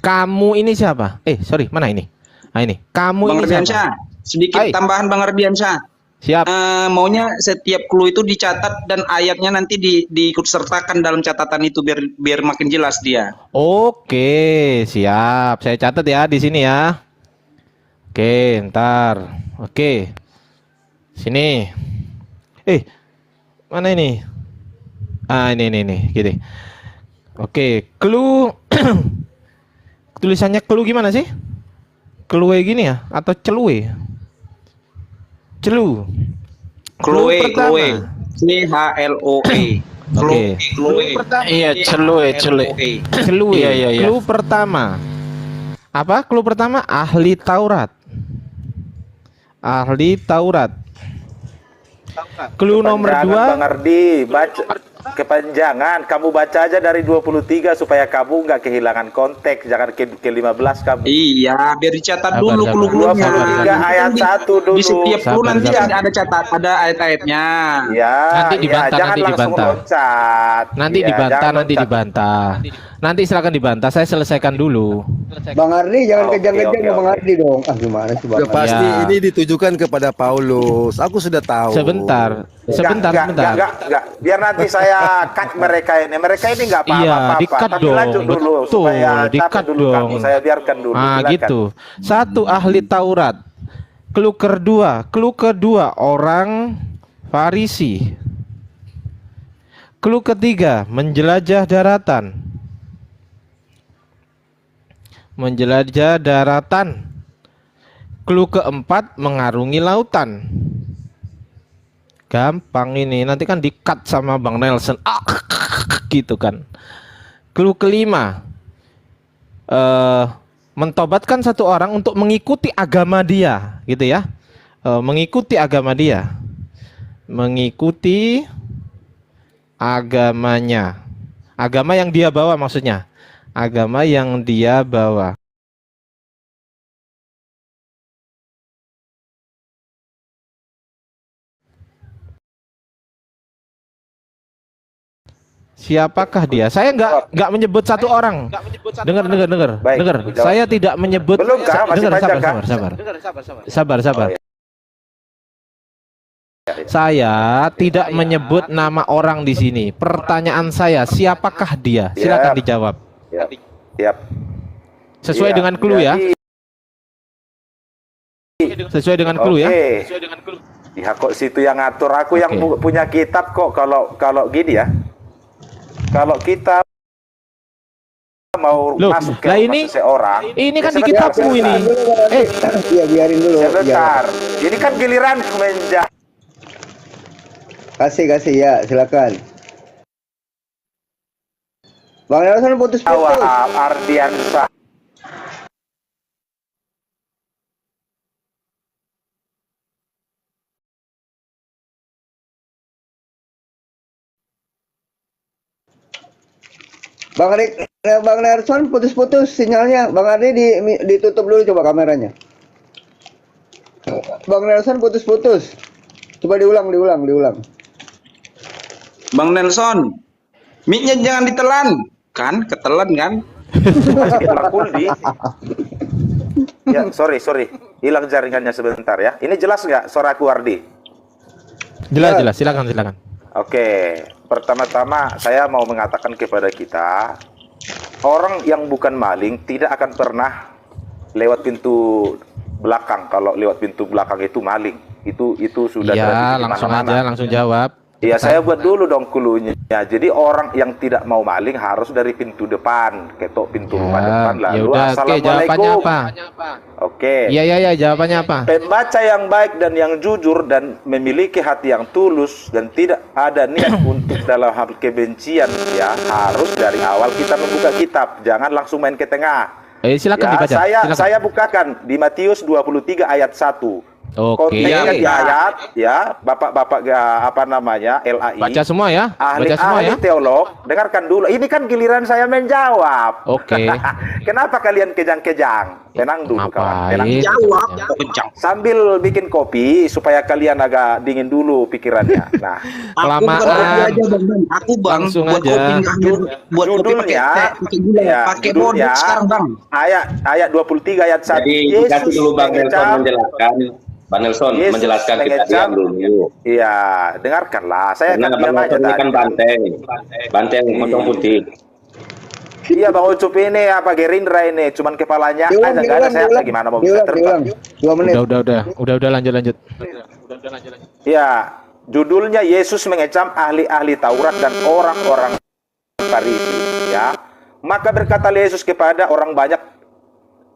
kamu ini siapa? Sorry, mana ini? Nah ini, kamu Bang ini Ardiansyah, siapa? sedikit Hai. tambahan Bang Ardiansyah. Siap. Maunya setiap clue itu dicatat dan ayatnya nanti diikut sertakan dalam catatan itu biar makin jelas dia. Oke, siap. Saya catat ya di sini ya. Oke, ntar. Oke. Sini. Mana ini? Ini gini. Oke, clue. Tulisannya clue gimana sih? Clue gini ya atau celue? Clue. Clue. pertama. CHLOE. Oke. Iya, celue. Clue. Iya. Clue pertama. Apa? Clue pertama ahli Taurat. Clue nomor Kepanjangan, 2. Bang Ardi, baca kepanjangan. Kamu baca aja dari 23 supaya kamu nggak kehilangan konteks. Jangan ke 15 kamu. Iya, biar dicatat Sabar, dulu sabar. clue-cluenya. 23 ayat 1 dulu. Di setiap clue Sabar, nanti sabar. ada ayat-ayatnya. Ya, Nanti dibantah, jangan nanti langsung dibantah. loncat. Nanti Ya, dibantah, jangan nanti loncat. dibantah. Nanti silakan dibantah. Saya selesaikan dulu. Bang Ardi jangan Oke, kejang-kejang oke, ke Bang oke. Ardi dong. Ah gimana sih Bang Udah Ardi? pasti Ya. ini ditujukan kepada Paulus. Aku sudah tahu. Sebentar. Sebentar. Enggak. Biar nanti saya cut mereka ini. Mereka ini enggak Iya, apa-apa. di-cut Tapi dong. lanjut dulu Betul, supaya di-cut capek dulu dong. kami. Saya biarkan dulu. Ah, Silakan. gitu. Satu, ahli Taurat. Clue kedua orang Farisi. Clue ketiga, menjelajah daratan. Menjelajah daratan. Clue keempat, mengarungi lautan. Gampang ini, nanti kan di-cut sama Bang Nelson. Gitu kan. Clue kelima, mentobatkan satu orang untuk mengikuti agama dia, gitu ya. Mengikuti agama dia. Mengikuti agamanya. Agama yang dia bawa maksudnya. Agama yang dia bawa. Siapakah dia? Saya nggak menyebut satu orang. Dengar. Baik, Dengar. jawab. Saya tidak menyebut. Belum, Kak? Masih Dengar, panjang, Kak? sabar. Oh, iya. Saya tidak menyebut nama orang di sini. Pertanyaan saya, siapakah dia? Silakan Siap. dijawab. Siap. Sesuai Iya, dengan clue ya. jadi- Sesuai dengan clue ya. Oke. Ya kok situ yang ngatur, aku yang Oke. punya kitab kok. Kalau gini ya, kalau kita mau Loh, masuk ke lah rumah ini seseorang, ini kan ya di sebentar, kitabku ini. Iya biarin dulu. Iya. Sebentar, ini kan giliran menjawab. Kasih ya, silakan. Bang Nelson putus-putus. Ardiansa. Bang Nelson putus-putus sinyalnya. Bang Ardi ditutup dulu coba kameranya. Bang Nelson putus-putus. Coba diulang. Bang Nelson, mic-nya jangan ditelan. Kan, ketelan kan? Masih Kuldi. Ya, sorry. Hilang jaringannya sebentar ya. Ini jelas nggak suaraku, Ardi? Jelas. Silakan. Oke, pertama-tama saya mau mengatakan kepada kita, orang yang bukan maling tidak akan pernah lewat pintu belakang. Kalau lewat pintu belakang itu maling. Itu sudah Iya, tradisi di langsung mana-mana. aja, langsung jawab. Iya, saya buat dulu dong kulunya. Jadi orang yang tidak mau maling harus dari pintu depan, ketok pintu rumah depan Ya lalu udah, oke, jawabannya assalamualaikum. apa? Oke. Iya, jawabannya apa? Pembaca yang baik dan yang jujur dan memiliki hati yang tulus dan tidak ada niat untuk dalam hal kebencian, ya harus dari awal kita membuka kitab, jangan langsung main ke tengah. Silakan Ya, dibaca. Silakan. saya bukakan di Matius 23 ayat 1. Oke. Konteksnya di ayat, ya, bapak-bapak apa namanya, LAI. Baca semua ya. Baca semua Ahli ya. teolog, dengarkan dulu. Ini kan giliran saya menjawab. Oke. Kenapa kalian kejang-kejang? Tenang dulu, kawan. Tenang. Ngapain? Jawab, kencang. Sambil bikin kopi supaya kalian agak dingin dulu pikirannya. Nah, Kelamaan. Aku buat kopi aja, Bang. Aku Bang Langsung buat aja. kopi nggak buat kopi pakai teh, pakai gula, pakai judulnya, bodok sekarang, Bang. ayat 23 ayat 1. Jadi dikasih dulu Bang Nelson menjelaskan. Bang Nelson Yesus menjelaskan, kita mengecam. diam dulu. Iya, dengarkanlah. Saya Karena akan Bang diam aja Nelson ini kan tadi. banteng pocong putih. Iya, Bang Ucup ini apa Gerindra ini, cuman kepalanya aja nggak ada sayapnya, gimana mau bisa terbang? 2 menit. Udah lanjut. Ya, judulnya Yesus mengecam ahli-ahli Taurat dan orang-orang Farisi, ya. Maka berkatalah Yesus kepada orang banyak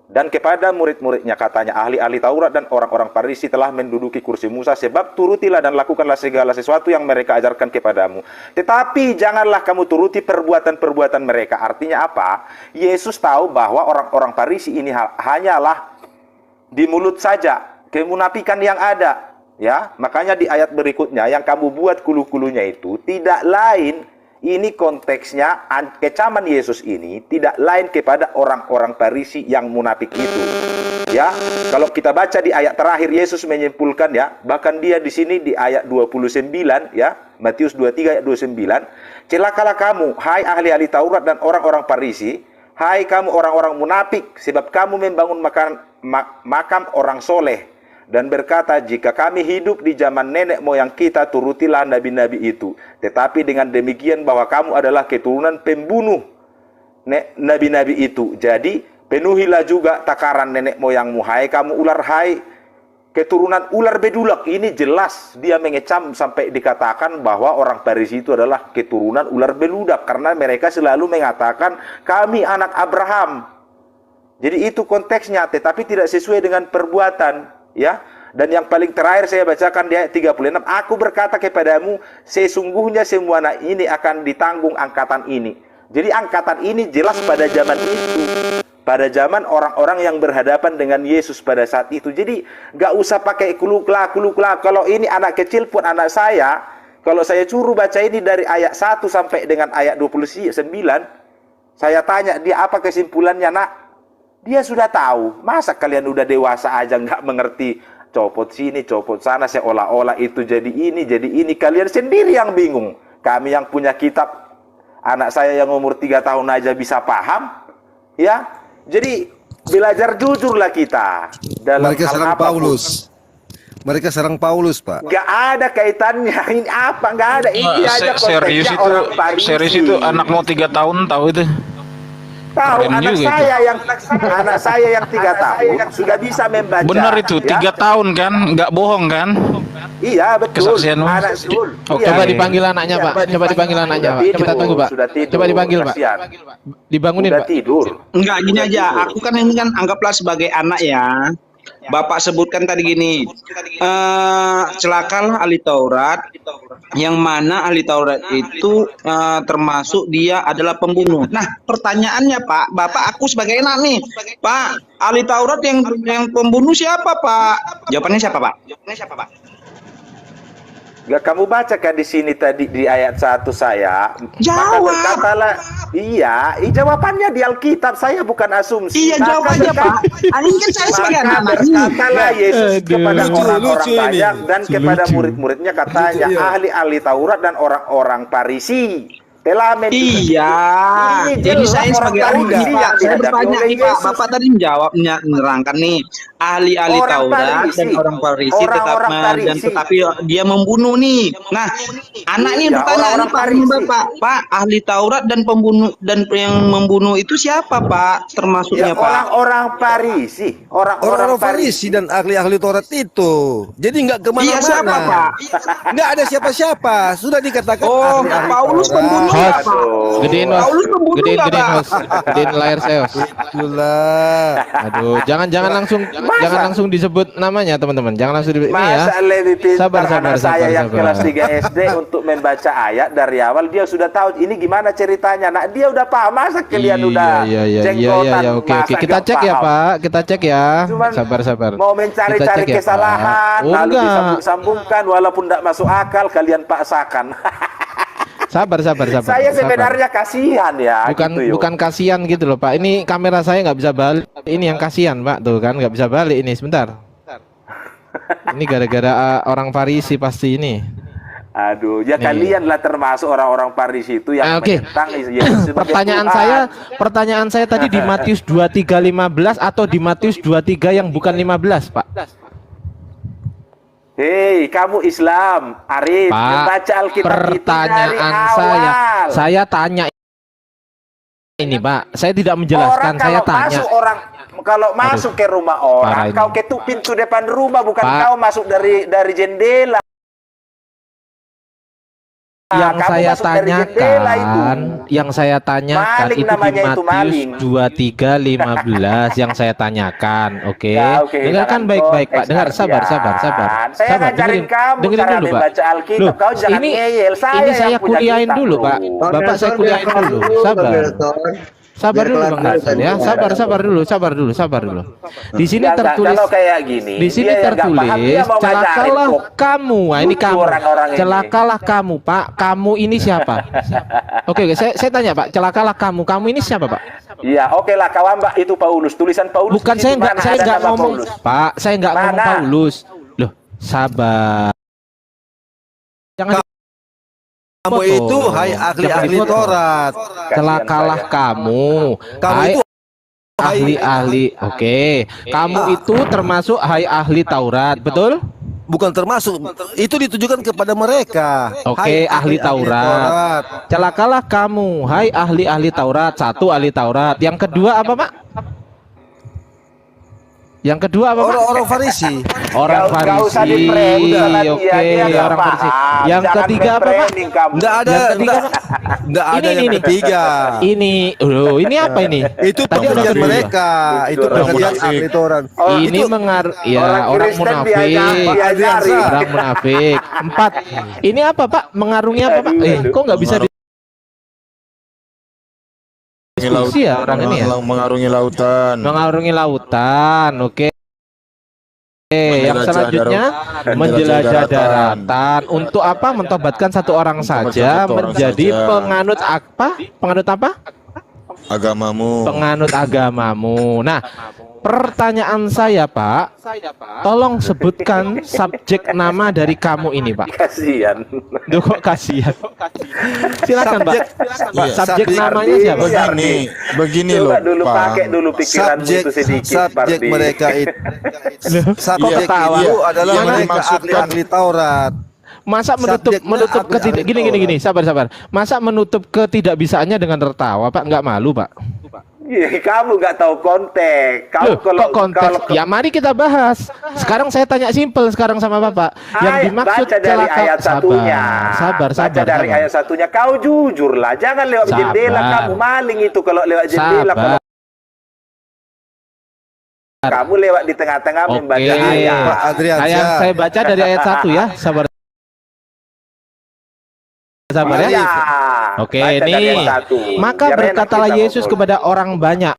dan kepada murid-muridnya, katanya, ahli-ahli Taurat dan orang-orang Farisi telah menduduki kursi Musa, sebab turutilah dan lakukanlah segala sesuatu yang mereka ajarkan kepadamu. Tetapi janganlah kamu turuti perbuatan-perbuatan mereka. Artinya apa? Yesus tahu bahwa orang-orang Farisi ini hanyalah di mulut saja, kemunafikan yang ada. Ya, makanya di ayat berikutnya, yang kamu buat kulu-kulunya itu tidak lain Ini konteksnya kecaman Yesus ini tidak lain kepada orang-orang Farisi yang munafik itu. Ya, kalau kita baca di ayat terakhir Yesus menyimpulkan ya, bahkan dia di sini di ayat 29 ya, Matius 23 ayat 29, celakalah kamu hai ahli-ahli Taurat dan orang-orang Farisi, hai kamu orang-orang munafik, sebab kamu membangun makam orang soleh dan berkata, jika kami hidup di zaman nenek moyang kita, turutilah nabi-nabi itu. Tetapi dengan demikian bahwa kamu adalah keturunan pembunuh nabi-nabi itu. Jadi penuhilah juga takaran nenek moyangmu, hai kamu ular, hai keturunan ular bedulak. Ini jelas dia mengecam sampai dikatakan bahwa orang Farisi itu adalah keturunan ular beludak, karena mereka selalu mengatakan kami anak Abraham. Jadi itu konteksnya, tetapi tidak sesuai dengan perbuatan. Ya, dan yang paling terakhir saya bacakan di ayat 36, aku berkata kepadamu, sesungguhnya semua anak ini akan ditanggung angkatan ini. Jadi angkatan ini jelas pada zaman itu, pada zaman orang-orang yang berhadapan dengan Yesus pada saat itu. Jadi nggak usah pakai kulukla. Kalau ini anak kecil pun anak saya, kalau saya suruh baca ini dari ayat 1 sampai dengan ayat 29, saya tanya dia apa kesimpulannya, nak? Dia sudah tahu. Masa kalian udah dewasa aja nggak mengerti, copot sini, copot sana, seolah-olah itu jadi ini. Kalian sendiri yang bingung. Kami yang punya kitab, anak saya yang umur 3 tahun aja bisa paham. Ya, jadi belajar jujurlah kita dalam Mereka hal serang apapun. Paulus. Mereka serang Paulus, Pak. Nggak ada kaitannya. Ini apa? Nggak ada. Ini aja Serius konteksnya itu, orang Farisi. serius itu anak mau 3 tahun tahu itu. Tahu Keren anak juga saya yang 3 tahun sudah bisa membaca. Benar itu, ya? 3 tahun kan, nggak bohong kan? Iya betul. Kesaksianmu. Anak betul. Oke. Coba dipanggil anaknya, Pak. Coba dipanggil anaknya, Pak. Kita tunggu, Pak. Sudah tidur. Coba dipanggil, Pak. Kasihan. Dibangunin, Sudah Pak. tidur. Enggak, gini aja. Aku kan ini kan anggaplah sebagai anak ya. Bapak sebutkan tadi gini, celakalah ahli Taurat, yang mana ahli Taurat itu termasuk dia adalah pembunuh. Nah, pertanyaannya Pak, Bapak aku sebagai anak nih, Pak, ahli Taurat yang pembunuh siapa Pak? Jawabannya siapa Pak? Gak kamu bacakan di sini tadi di ayat 1 saya. Maka Jawab. berkatalah, iya, jawabannya di Alkitab, saya bukan asumsi. Iya, jawab aja Pak. Ini kan saya sebagai Maka anak. berkatalah Yesus kepada Lucu, orang-orang lucu ini. banyak dan kepada Lucu. murid-muridnya katanya, Lucu, iya. ahli-ahli Taurat dan orang-orang Farisi telah Iya, Ini jadi jelas saya orang sebagai Farisi ahli Pak, yang saya dihadapi bertanya oleh nih Pak, Yesus. Bapak tadi menjawabnya menerangkan nih ahli-ahli Orang Taurat Farisi. dan orang Farisi Orang-orang Farisi. dan tetapi dia membunuh nih. Nah, anak ini Iya, bertanya orang-orang nih Pak, Farisi. Bapak, ahli Taurat dan pembunuh dan yang membunuh itu siapa Pak? Termasuknya Ya, Pak. orang-orang Farisi, Orang-orang Farisi dan ahli-ahli Taurat itu. Jadi nggak kemana-mana. Iya, siapa, Pak? Nggak ada siapa-siapa. Sudah dikatakan Oh, ahli-ahli Paulus Taurat. pembunuh Host. nggak, Pak? Gedein, Host. Paulus pembunuh Gedein, nggak, gedein, Pak? Host. Gedein layar saya, Host. Itulah. Aduh, jangan langsung disebut namanya, teman-teman. Jangan langsung disebut ini ya. Masa lebih pintar Sabar, anak saya yang sabar. kelas 3 SD untuk membaca ayat dari awal, dia sudah tahu ini gimana ceritanya. Nah, dia udah paham, masa kalian udah jenggotan, Oke. masa Kita nggak cek ya, paham? Pak. Kita cek ya. Cuman Sabar. mau Kita mencari-cari cek ya, Pak. kesalahan, Oh, lalu enggak. disambung-sambungkan, walaupun tidak masuk akal, kalian paksakan. Sabar. Saya sebenarnya kasihan ya. Bukan gitu, yo. bukan kasihan gitu loh, Pak. Ini kamera saya nggak bisa balik. Ini yang kasihan, Pak. Tuh kan nggak bisa balik ini. Sebentar. Ini gara-gara orang Farisi pasti ini. Aduh, ya Nih. kalianlah termasuk orang-orang Farisi itu yang Oke. menentang Yesus sebagai Pertanyaan Tuhan. saya tadi di Matius 23:15 atau di Matius 23 yang bukan 15, Pak? Hei, kamu Islam, Arif, membaca Pak, Alkitab itu dari pertanyaan awal. saya tanya ini, Pak. Saya tidak menjelaskan, Orang saya kalau tanya. masuk kalau masuk ke rumah parah orang, ini. kau ketuk pintu depan rumah, bukan Pak. kau masuk dari jendela. Yang Kamu saya masuk dari jendela itu. tanyakan Maling itu di namanya itu, Matius maling. 23:15 yang saya tanyakan, oke? Ya, oke, Dengarkan dalam baik-baik, Pak. konteks Dengar, sabar. Saya Sabar, ngajarin kamu dengerin cara dulu, Pak. membaca Alkitab. Loh, Kau jangan ngeyel. ini saya yang punya kuliahin kitab, dulu, bro. Pak. Bapak saya kuliahin dulu. Sabar. Sabar Biar dulu kelar Bang dulu Nelson tadi. ya. Sabar dulu. Di sini Enggak, tertulis kalau kayak gini, di sini dia yang nggak paham, tertulis dia mau ngajarin celakalah kok. kamu. Nah, ini Lucu kamu. orang-orang ini. Celakalah kamu, Pak. Kamu ini siapa? Oke, saya tanya, Pak. Celakalah kamu. Kamu ini siapa, Pak? Iya, oke lah kawan Mbak, itu Paulus, tulisan Paulus. Bukan, di situ mana saya ada nggak nama ngomong, Paulus? Pak. Saya nggak ngomong Mana? Paulus. Loh, sabar. Jangan Kamu dipoto. itu hai ahli-ahli Jangan dipoto. Taurat. Celakalah kamu. Kamu Hai itu ahli-ahli. Oke. Kamu itu termasuk hai ahli Taurat, betul? bukan termasuk, itu ditujukan kepada mereka. Oke, Hai ahli Taurat. Celakalah kamu, hai ahli-ahli Taurat. Satu, ahli Taurat. Yang kedua apa, Pak? Yang kedua apa, Pak? Orang-orang Farisi. Orang Nggak usah Farisi. di-framing sama dia, Oke, dia nggak orang Farisi. paham. Yang Jangan ketiga apa, Pak? framing kamu. Enggak ada, Yang ketiga, Pak? enggak ada yang ketiga. Ini, ini apa ini? Itu Tadi ada pengertian kedua. mereka. Itu Orang pengertian munafik. ahli Taurat. Ini Itu ya orang Kristen munafik. diajari. Orang munafik. 4. Ini apa, Pak? Mengarungi apa, Pak? Kok nggak bisa diskusi ya orang ini ya? Mengarungi lautan. Mengarungi lautan. Oke. Yang selanjutnya menjelajah daratan. Untuk apa? Mentobatkan satu orang saja satu orang menjadi saja. penganut apa? Penganut apa? Agamamu. Penganut agamamu. Nah, pertanyaan saya, Pak, tolong sebutkan subjek nama dari kamu ini, Pak. Kasihan. Duh, kok kasihan. Silakan, Pak. Iya, Subjek subjek- namanya siapa? Begini loh, Coba dulu Pak. pakai dulu pikiranmu subjek itu sedikit. subjek Pardi. mereka itu subjek ketawa? itu adalah Yang mereka dimaksudkan- ahli Taurat. Masa menutup Subjeknya ketidak gini, sabar. Masa menutup ketidakbisaannya dengan tertawa, Pak? Nggak malu, Pak? Iya, kamu nggak tahu konteks. Kamu Loh, kok konteks? Ya mari kita bahas. Sekarang saya tanya simpel sekarang sama Bapak. Yang dimaksud baca dari celaka ayat satunya. Sabar. Baca dari ayat satunya. Kau jujur lah. Jangan lewat Sabar. jendela. Kamu maling itu kalau lewat jendela. Sabar. Kalau kamu lewat di tengah-tengah membaca Oke. ayat. Pak Adrian, Saya baca dari ayat 1 ya. Sabar ya. Iya. Oke, Baca dari nih. ayat 1. Maka Biar enak berkatalah kita Yesus ngobrol. kepada orang banyak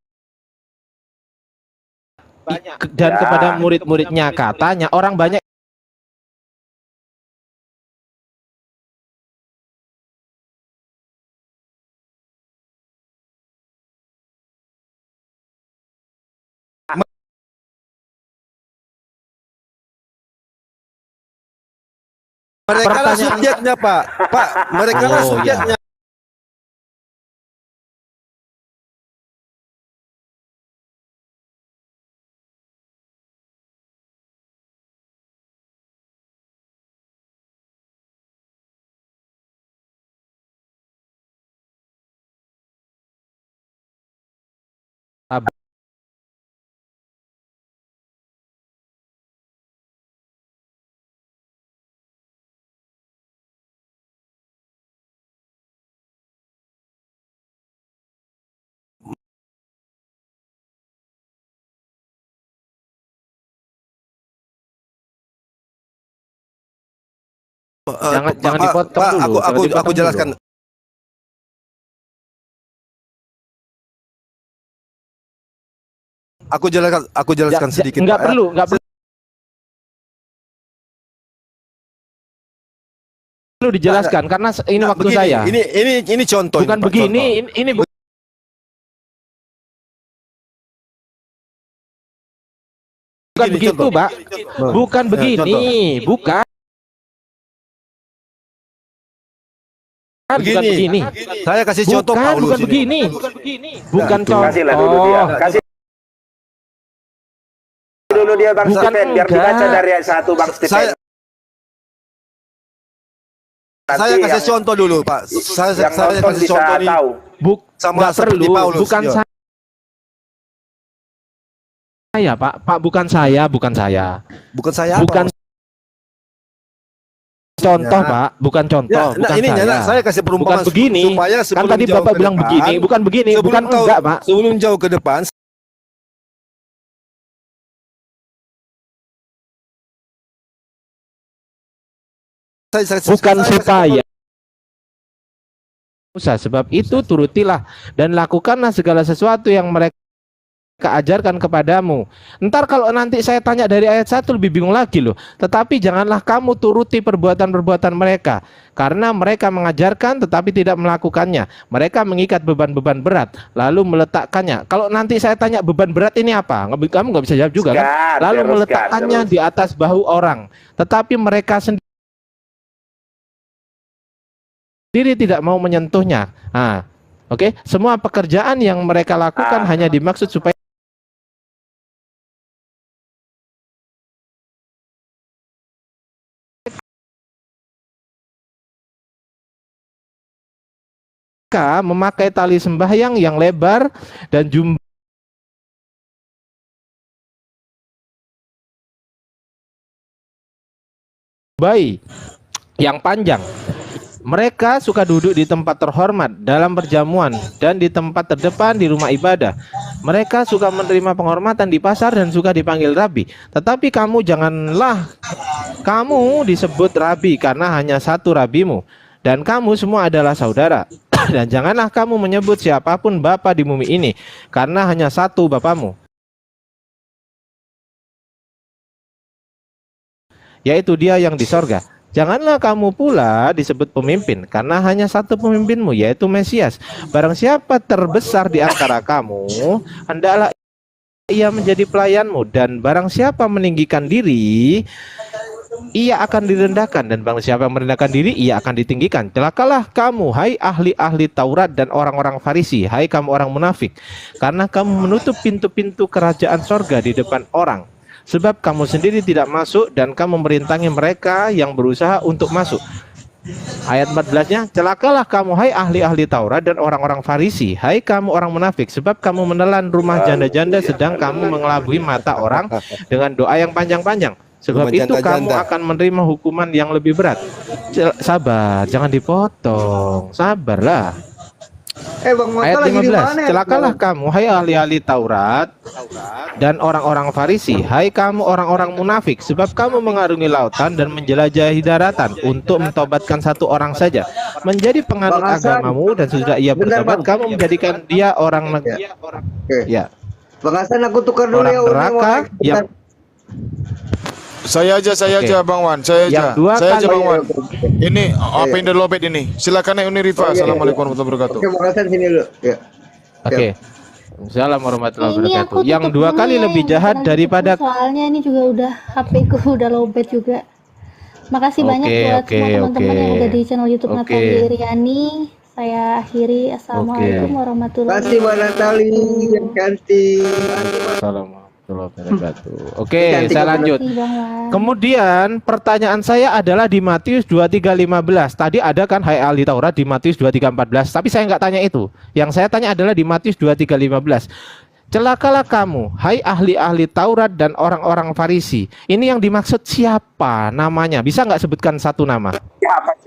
dan Ya. kepada murid-muridnya, katanya orang banyak Mereka lah Pertanyaan- subjeknya, Pak. Pak, mereka lah Oh, iya. subjeknya. Jangan dipotong Pak, dulu, jangan aku dipotong jelaskan. dulu. Aku jelaskan sedikit. Nggak Pak, ya. perlu, perlu dijelaskan karena ini Nah, waktu begini, saya. Ini contoh. Bukan Pak, begini, contoh. ini bukan Begini, begitu, contoh. Pak. Bukan begini, bukan. Bukan Begini. begini. Saya kasih contoh Bukan, Paulus bukan ini. begini. Bukan Kasihlah dulu dia. contoh. Kasih dulu dia Bang Bukan Stephen. Biar enggak. dibaca dari ayat 1 Bang Stephen. Saya Nanti kasih yang- contoh dulu, Pak. Saya yang nonton kasih bisa contoh nih. tahu. Sama Nggak seperti perlu, Paulus, bukan ya. saya, Pak, bukan saya. Bukan saya apa, Bukan Mas? contoh, Ya. Pak, bukan contoh, Ya, nah, bukan ini saya. saya kasih Bukan perumpamaan begini. supaya Kan sebelum tadi jauh Bapak ke bilang depan, begini, bukan begini, sebelum bukan tahu- enggak, Pak. Sebelum jauh ke depan, saya Bukan kasih supaya Musa. Sebab itu turutilah dan lakukanlah segala sesuatu yang mereka ajarkan kepadamu. Ntar kalau nanti saya tanya dari ayat 1 lebih bingung lagi loh. Tetapi janganlah kamu turuti perbuatan-perbuatan mereka, karena mereka mengajarkan tetapi tidak melakukannya. Mereka mengikat beban-beban berat lalu meletakkannya. Kalau nanti saya tanya beban berat ini apa, kamu nggak bisa jawab juga kan? Lalu meletakkannya di atas bahu orang, tetapi mereka sendiri tidak mau menyentuhnya. Nah, oke, semua pekerjaan yang mereka lakukan hanya dimaksud supaya mereka memakai tali sembahyang yang lebar dan jumbai yang panjang. Mereka suka duduk di tempat terhormat dalam perjamuan dan di tempat terdepan di rumah ibadah. Mereka suka menerima penghormatan di pasar dan suka dipanggil rabi. Tetapi kamu janganlah kamu disebut rabi, karena hanya satu rabimu, dan kamu semua adalah saudara. Dan janganlah kamu menyebut siapapun bapa di bumi ini, karena hanya satu bapamu, yaitu Dia yang di sorga. Janganlah kamu pula disebut pemimpin, karena hanya satu pemimpinmu, yaitu Mesias. Barang siapa terbesar di antara kamu, hendaklah ia menjadi pelayanmu, dan barang siapa meninggikan diri, ia akan direndahkan, dan barang siapa yang merendahkan diri, ia akan ditinggikan. Celakalah kamu, hai ahli-ahli Taurat dan orang-orang Farisi, hai kamu orang munafik, karena kamu menutup pintu-pintu kerajaan sorga di depan orang. Sebab kamu sendiri tidak masuk, dan kamu merintangi mereka yang berusaha untuk masuk. Ayat 14-nya, celakalah kamu, hai ahli-ahli Taurat dan orang-orang Farisi, hai kamu orang munafik, sebab kamu menelan rumah janda-janda, sedang kamu mengelabui mata orang dengan doa yang panjang-panjang. Sebab itu kamu akan menerima hukuman yang lebih berat. Sabar, jangan dipotong, sabarlah. Ayat 15, celakalah kamu, hai ahli-ahli Taurat dan orang-orang Farisi, hai kamu orang-orang munafik, sebab kamu mengarungi lautan dan menjelajahi daratan untuk mentobatkan satu orang saja menjadi penganut agamamu, dan sudah ia bertobat, kamu menjadikan dia orang negeri. Ya, Bang Hasan, aku tukar dulu orang ya neraka yang Saya aja Bang Wan, saya aja Bang Wan. Ini apa yang lobet ini? Silakan ya Uni Rifa. Assalamualaikum warahmatullahi wabarakatuh. Oke, Bang Hasan sini dulu. Ya. Oke. Assalamualaikum warahmatullahi Ini wabarakatuh. aku Yang tutup dua dulu kali ya, lebih yang jahat beneran daripada tutup, soalnya ini juga udah HP ku udah lowbat juga. Makasih banyak buat semua teman-teman yang udah di channel YouTube Natali Riani. Saya akhiri. Assalamualaikum warahmatullahi Terima kasih Mbak Natali yang cantik. Assalamualaikum warahmatullahi wabarakatuh. Oke, saya lanjut. Kemudian pertanyaan saya adalah di Matius 23:15. Tadi ada kan hai ahli Taurat di Matius 23:14, tapi saya nggak tanya itu. Yang saya tanya adalah di Matius 23:15. Celakalah kamu, hai ahli-ahli Taurat dan orang-orang Farisi. Ini yang dimaksud siapa namanya? Bisa nggak sebutkan satu nama? Siapa?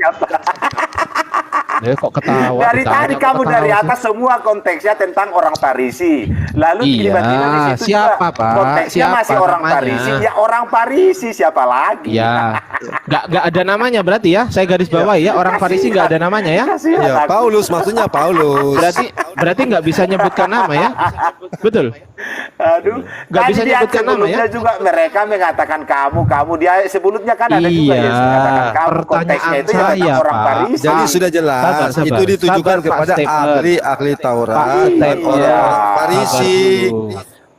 Kok ketawa? Dari tadi kamu dari atas semua konteksnya tentang orang Farisi. Lalu tiba-tiba di situ siapa, juga Pak? konteksnya Siapa masih orang namanya? Farisi. Ya orang Farisi, siapa lagi? Ya, nggak ada namanya berarti ya. Saya garis bawahi ya, orang Farisi nggak ada namanya ya. Ya, Paulus, maksudnya Paulus. Berarti nggak bisa nyebutkan nama ya. Betul. Aduh, nggak bisa nyebutkan nama ya. Juga mereka mengatakan kamu, dia sebelumnya kan ada juga yang mengatakan kamu. Konteksnya itu ya tentang orang Farisi. Jadi sudah jelas, itu ditujukan kepada ahli-ahli Taurat dan orang Farisi.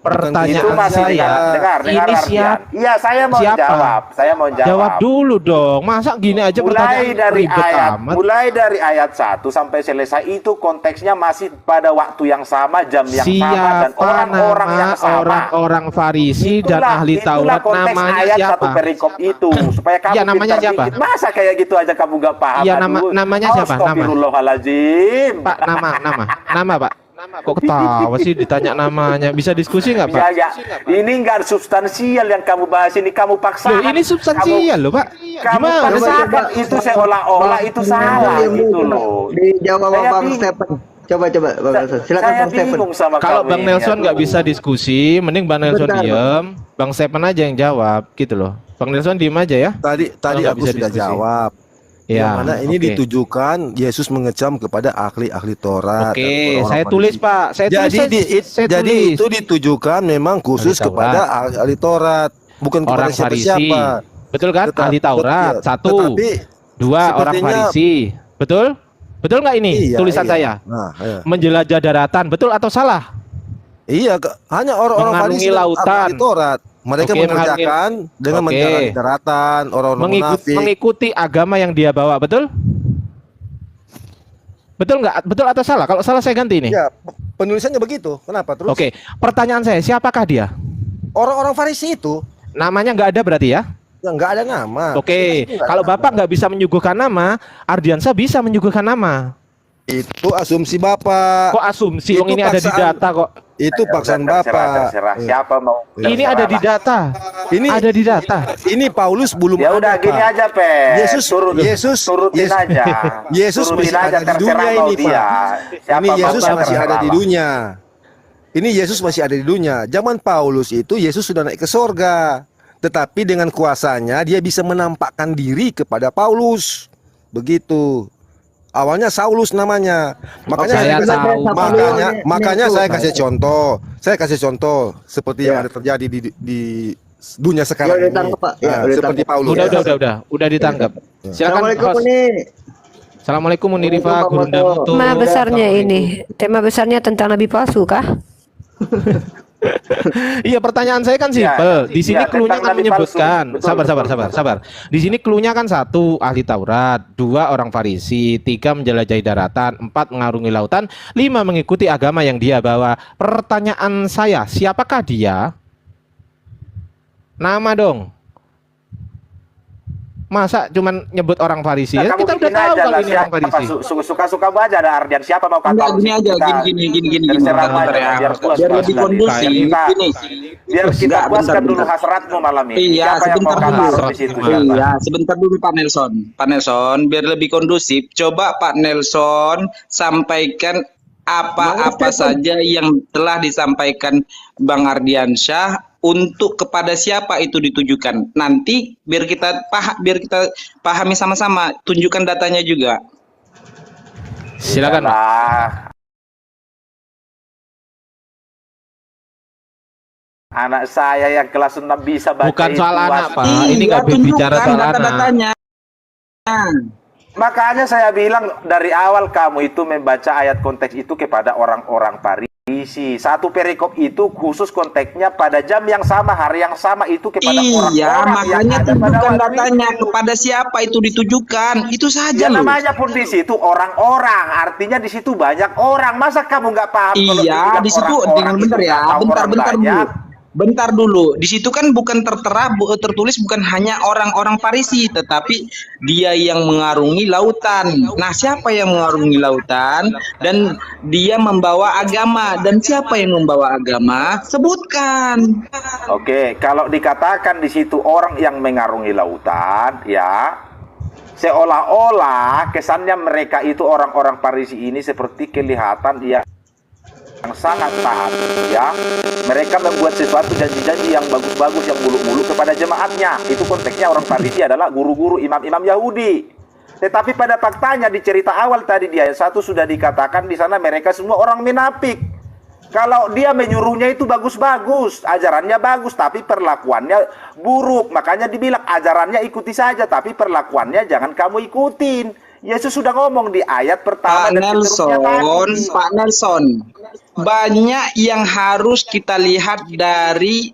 Pertanyaan saya, dengar, ini siapa? Iya, saya mau jawab. Jawab dulu dong. Masa gini aja pertanyaan ribet amat? Mulai dari ayat 1 sampai selesai itu konteksnya masih pada waktu yang sama, jam yang sama, dan orang-orang yang sama. Orang-orang Farisi dan ahli Taurat namanya ayat siapa? Satu perikop itu supaya kamu namanya siapa? Dikit. Masa kayak gitu aja kamu gak paham? Iya, namanya siapa? Astagfirullahaladzim. Pak, nama Pak. Kok ketawa sih ditanya namanya? Bisa diskusi nggak Pak? Ya. Ini nggak substansial yang kamu bahas ini, kamu paksa. Ini substansial loh Pak. Kamu paksakan itu seolah-olah itu salah gitu loh. Dijawab Bang Stephen. Coba Bang Nelson. Silakan Bang Stephen. Kalau Bang Nelson nggak bisa diskusi, mending Bang Nelson diam, Bang Stephen aja yang jawab gitu loh. Bang Nelson diem aja ya. Tadi aku sudah jawab. Ya, Yang mana ini oke. ditujukan Yesus mengecam kepada ahli-ahli Taurat. dan Oke, orang-orang saya tulis Farisi. Pak. Saya tulis. Saya Jadi tulis. itu ditujukan memang khusus Ahli Taurat. kepada ahli Taurat, bukan kepada Orang Farisi. siapa-siapa. Betul kan? Ahli Taurat. Satu. Tetapi Dua, orang sepertinya- Farisi. Betul? Betul nggak ini Iya, tulisan iya. saya? Nah, iya. Menjelajah daratan. Betul atau salah? Iya, hanya orang-orang Mengarungi Farisi dan lautan. ahli Taurat. Mereka Oke, mengerjakan dengan Oke. menjalani daratan, orang-orang munafik. Mengikuti agama yang dia bawa. Betul? Betul nggak? Betul atau salah? Kalau salah saya ganti ini. Ya, penulisannya begitu. Kenapa terus? Oke, pertanyaan saya, siapakah dia? Orang-orang Farisi itu Namanya nggak ada berarti ya? nggak ada nama. Oke, Itu nggak ada kalau nama. Bapak nggak bisa menyuguhkan nama, Ardiansa bisa menyuguhkan nama. Itu asumsi Bapak. Kok asumsi? Wong Itu ini ada di paksaan. data kok. Itu paksaan Bapak. Terserah. Siapa mau? Ini ada di data. Ini Ada di data. Ini Paulus belum Ya udah ada, gini Pak. aja, Pe. Turutin aja. Yesus Turutin masih aja, ada di terserah dunia mau ini, dia. Pak. Siapa Ini mau Yesus dia, masih ada di terserah. dunia. Ini Yesus masih ada di dunia. Zaman Paulus itu Yesus sudah naik ke sorga. Tetapi dengan kuasanya dia bisa menampakkan diri kepada Paulus. Begitu. Awalnya Saulus namanya. Makanya Saya tahu, Pak. makanya saya kasih contoh. Saya kasih contoh seperti yang ada terjadi di dunia sekarang Ya, udah ini. tangkap, Pak. Ya, Nah, udah seperti tangkap. Paulus. Udah ditangkap. Silakan. Assalamualaikum host. Uni. Assalamualaikum Munirifa, Guru Damutu. Tema besarnya ini, tema besarnya tentang nabi palsu kah? Iya, pertanyaan saya kan simpel. Di sini ya, klunya tentang kan nabi menyebutkan. palsu. Betul. Sabar. Di sini klunya kan 1 ahli Taurat, 2 orang Farisi, 3 menjelajahi daratan, 4 mengarungi lautan, 5 mengikuti agama yang dia bawa. Pertanyaan saya, siapakah dia? Nama dong. Masa cuman nyebut orang Farisi? Nah, Ya, kamu kita udah bikin tahu aja kalau lah ini orang siapa Farisi. suka-suka aja ada Ardian, siapa mau kata Enggak, gini aja, gini. Terserah Bentar, aja, ya. biar puas Biar lebih kondusif. Gini. biar kita Enggak, puaskan bentar. dulu hasratmu malam ini. Iya, Siapa yang mau sebentar kata dulu. di situ, siapa? Iya, sebentar dulu Pak Nelson. Pak Nelson, biar lebih kondusif, coba Pak Nelson sampaikan apa-apa saja yang telah disampaikan Bang Ardiansyah untuk kepada siapa itu ditujukan. Nanti biar kita pahami sama-sama, tunjukkan datanya juga. Silakan, Pak. Iyalah. Anak saya yang kelas 6 bisa baca Bukan itu, soal anak, Was. Pak. Ini nggak tunjukkan bicara soal anak. data-datanya. Makanya saya bilang dari awal kamu itu membaca ayat konteks itu kepada orang-orang Farisi. Satu perikop itu khusus konteksnya pada jam yang sama, hari yang sama itu kepada Iya, orang-orang yang makanya ada pada tunjukkan waktu datanya itu. kepada siapa itu ditujukan. Itu saja Ya loh. namanya pun di situ orang-orang, artinya di situ banyak orang. Masa kamu nggak paham? kalau Iya, dibilang di situ orang-orang dengan itu benar ya. nggak tahu orang Bentar banyak? dulu. Bentar dulu. Di situ kan bukan tertulis bukan hanya orang-orang Farisi, tetapi dia yang mengarungi lautan. Nah, siapa yang mengarungi lautan dan dia membawa agama, dan siapa yang membawa agama? Sebutkan. Oke, kalau dikatakan di situ orang yang mengarungi lautan, ya seolah-olah kesannya mereka itu orang-orang Farisi ini seperti kelihatan yang sangat taat, ya. Mereka membuat sesuatu janji-janji yang bagus-bagus, yang muluk-muluk kepada jemaatnya. Itu konteksnya orang Farisi adalah guru-guru imam-imam Yahudi. Tetapi pada faktanya di cerita awal tadi di ayat 1 sudah dikatakan di sana mereka semua orang munafik. Kalau dia menyuruhnya itu bagus-bagus, ajarannya bagus, tapi perlakuannya buruk. Makanya dibilang ajarannya ikuti saja, tapi perlakuannya jangan kamu ikutin. Yesus sudah ngomong di ayat pertama Pak dan seterusnya tadi. Pak Nelson, banyak yang harus kita lihat dari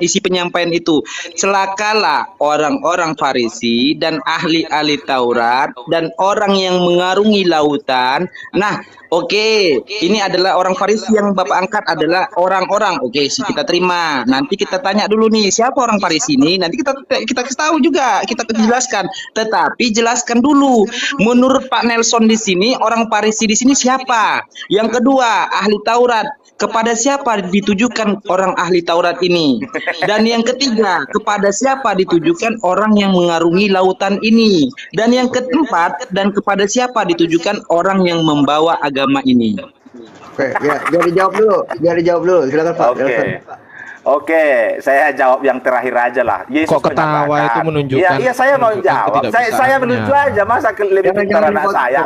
isi penyampaian itu. Celakalah orang-orang Farisi dan ahli-ahli Taurat dan orang yang mengarungi lautan. Nah, oke, ini adalah orang Farisi yang Bapak angkat adalah orang-orang. Oke, kita terima. Nanti kita tanya dulu nih, siapa orang Farisi ini? Nanti kita kasih tahu juga, kita jelaskan. Tetapi jelaskan dulu, menurut Pak Nelson di sini orang Farisi di sini siapa? Yang kedua, ahli Taurat. Kepada siapa ditujukan orang ahli Taurat ini? Dan yang ketiga, kepada siapa ditujukan orang yang mengarungi lautan ini? Dan yang keempat, dan kepada siapa ditujukan orang yang membawa agama ini? Oke, ya, biar dijawab dulu. Silakan Pak. Oke. Oke, saya jawab yang terakhir aja lah. Yesus Kok ketawa mengatakan- itu menunjukkan- Iya, saya mau menunjukkan jawab. Saya ketidakbisaannya. melucu aja, masa lebih pintar anak saya.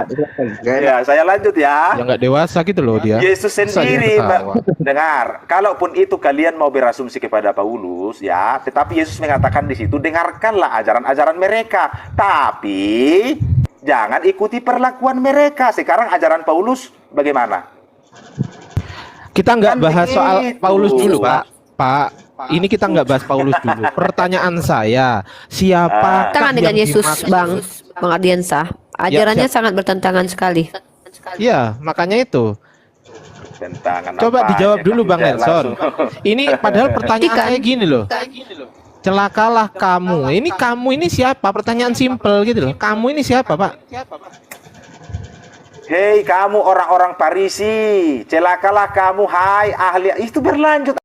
Ya, saya lanjut ya. Ya nggak dewasa gitu loh dia. Yesus Masa dia sendiri, ketawa? dengar. Kalaupun itu kalian mau berasumsi kepada Paulus, ya, tetapi Yesus mengatakan di situ, dengarkanlah ajaran-ajaran mereka, tapi jangan ikuti perlakuan mereka. Sekarang ajaran Paulus bagaimana? Kita nggak Kan bahas soal begitu. Paulus dulu, Pak. Pak, ini kita nggak bahas Paulus dulu. Pertanyaan saya, siapa Tangan dengan Yesus, Bang Ardiansah. Ajarannya siap. sangat bertentangan sekali. Iya, makanya itu. Tentangan Coba apanya, dijawab dulu Kang Bang Ijal, Nelson. langsung. Ini padahal pertanyaan Ikan. saya gini loh. Celakalah kamu. Ini kamu ini siapa? Pertanyaan simpel gitu loh. Kamu ini siapa, Pak? Hei kamu orang-orang Farisi, celakalah kamu, hai ahli. Itu berlanjut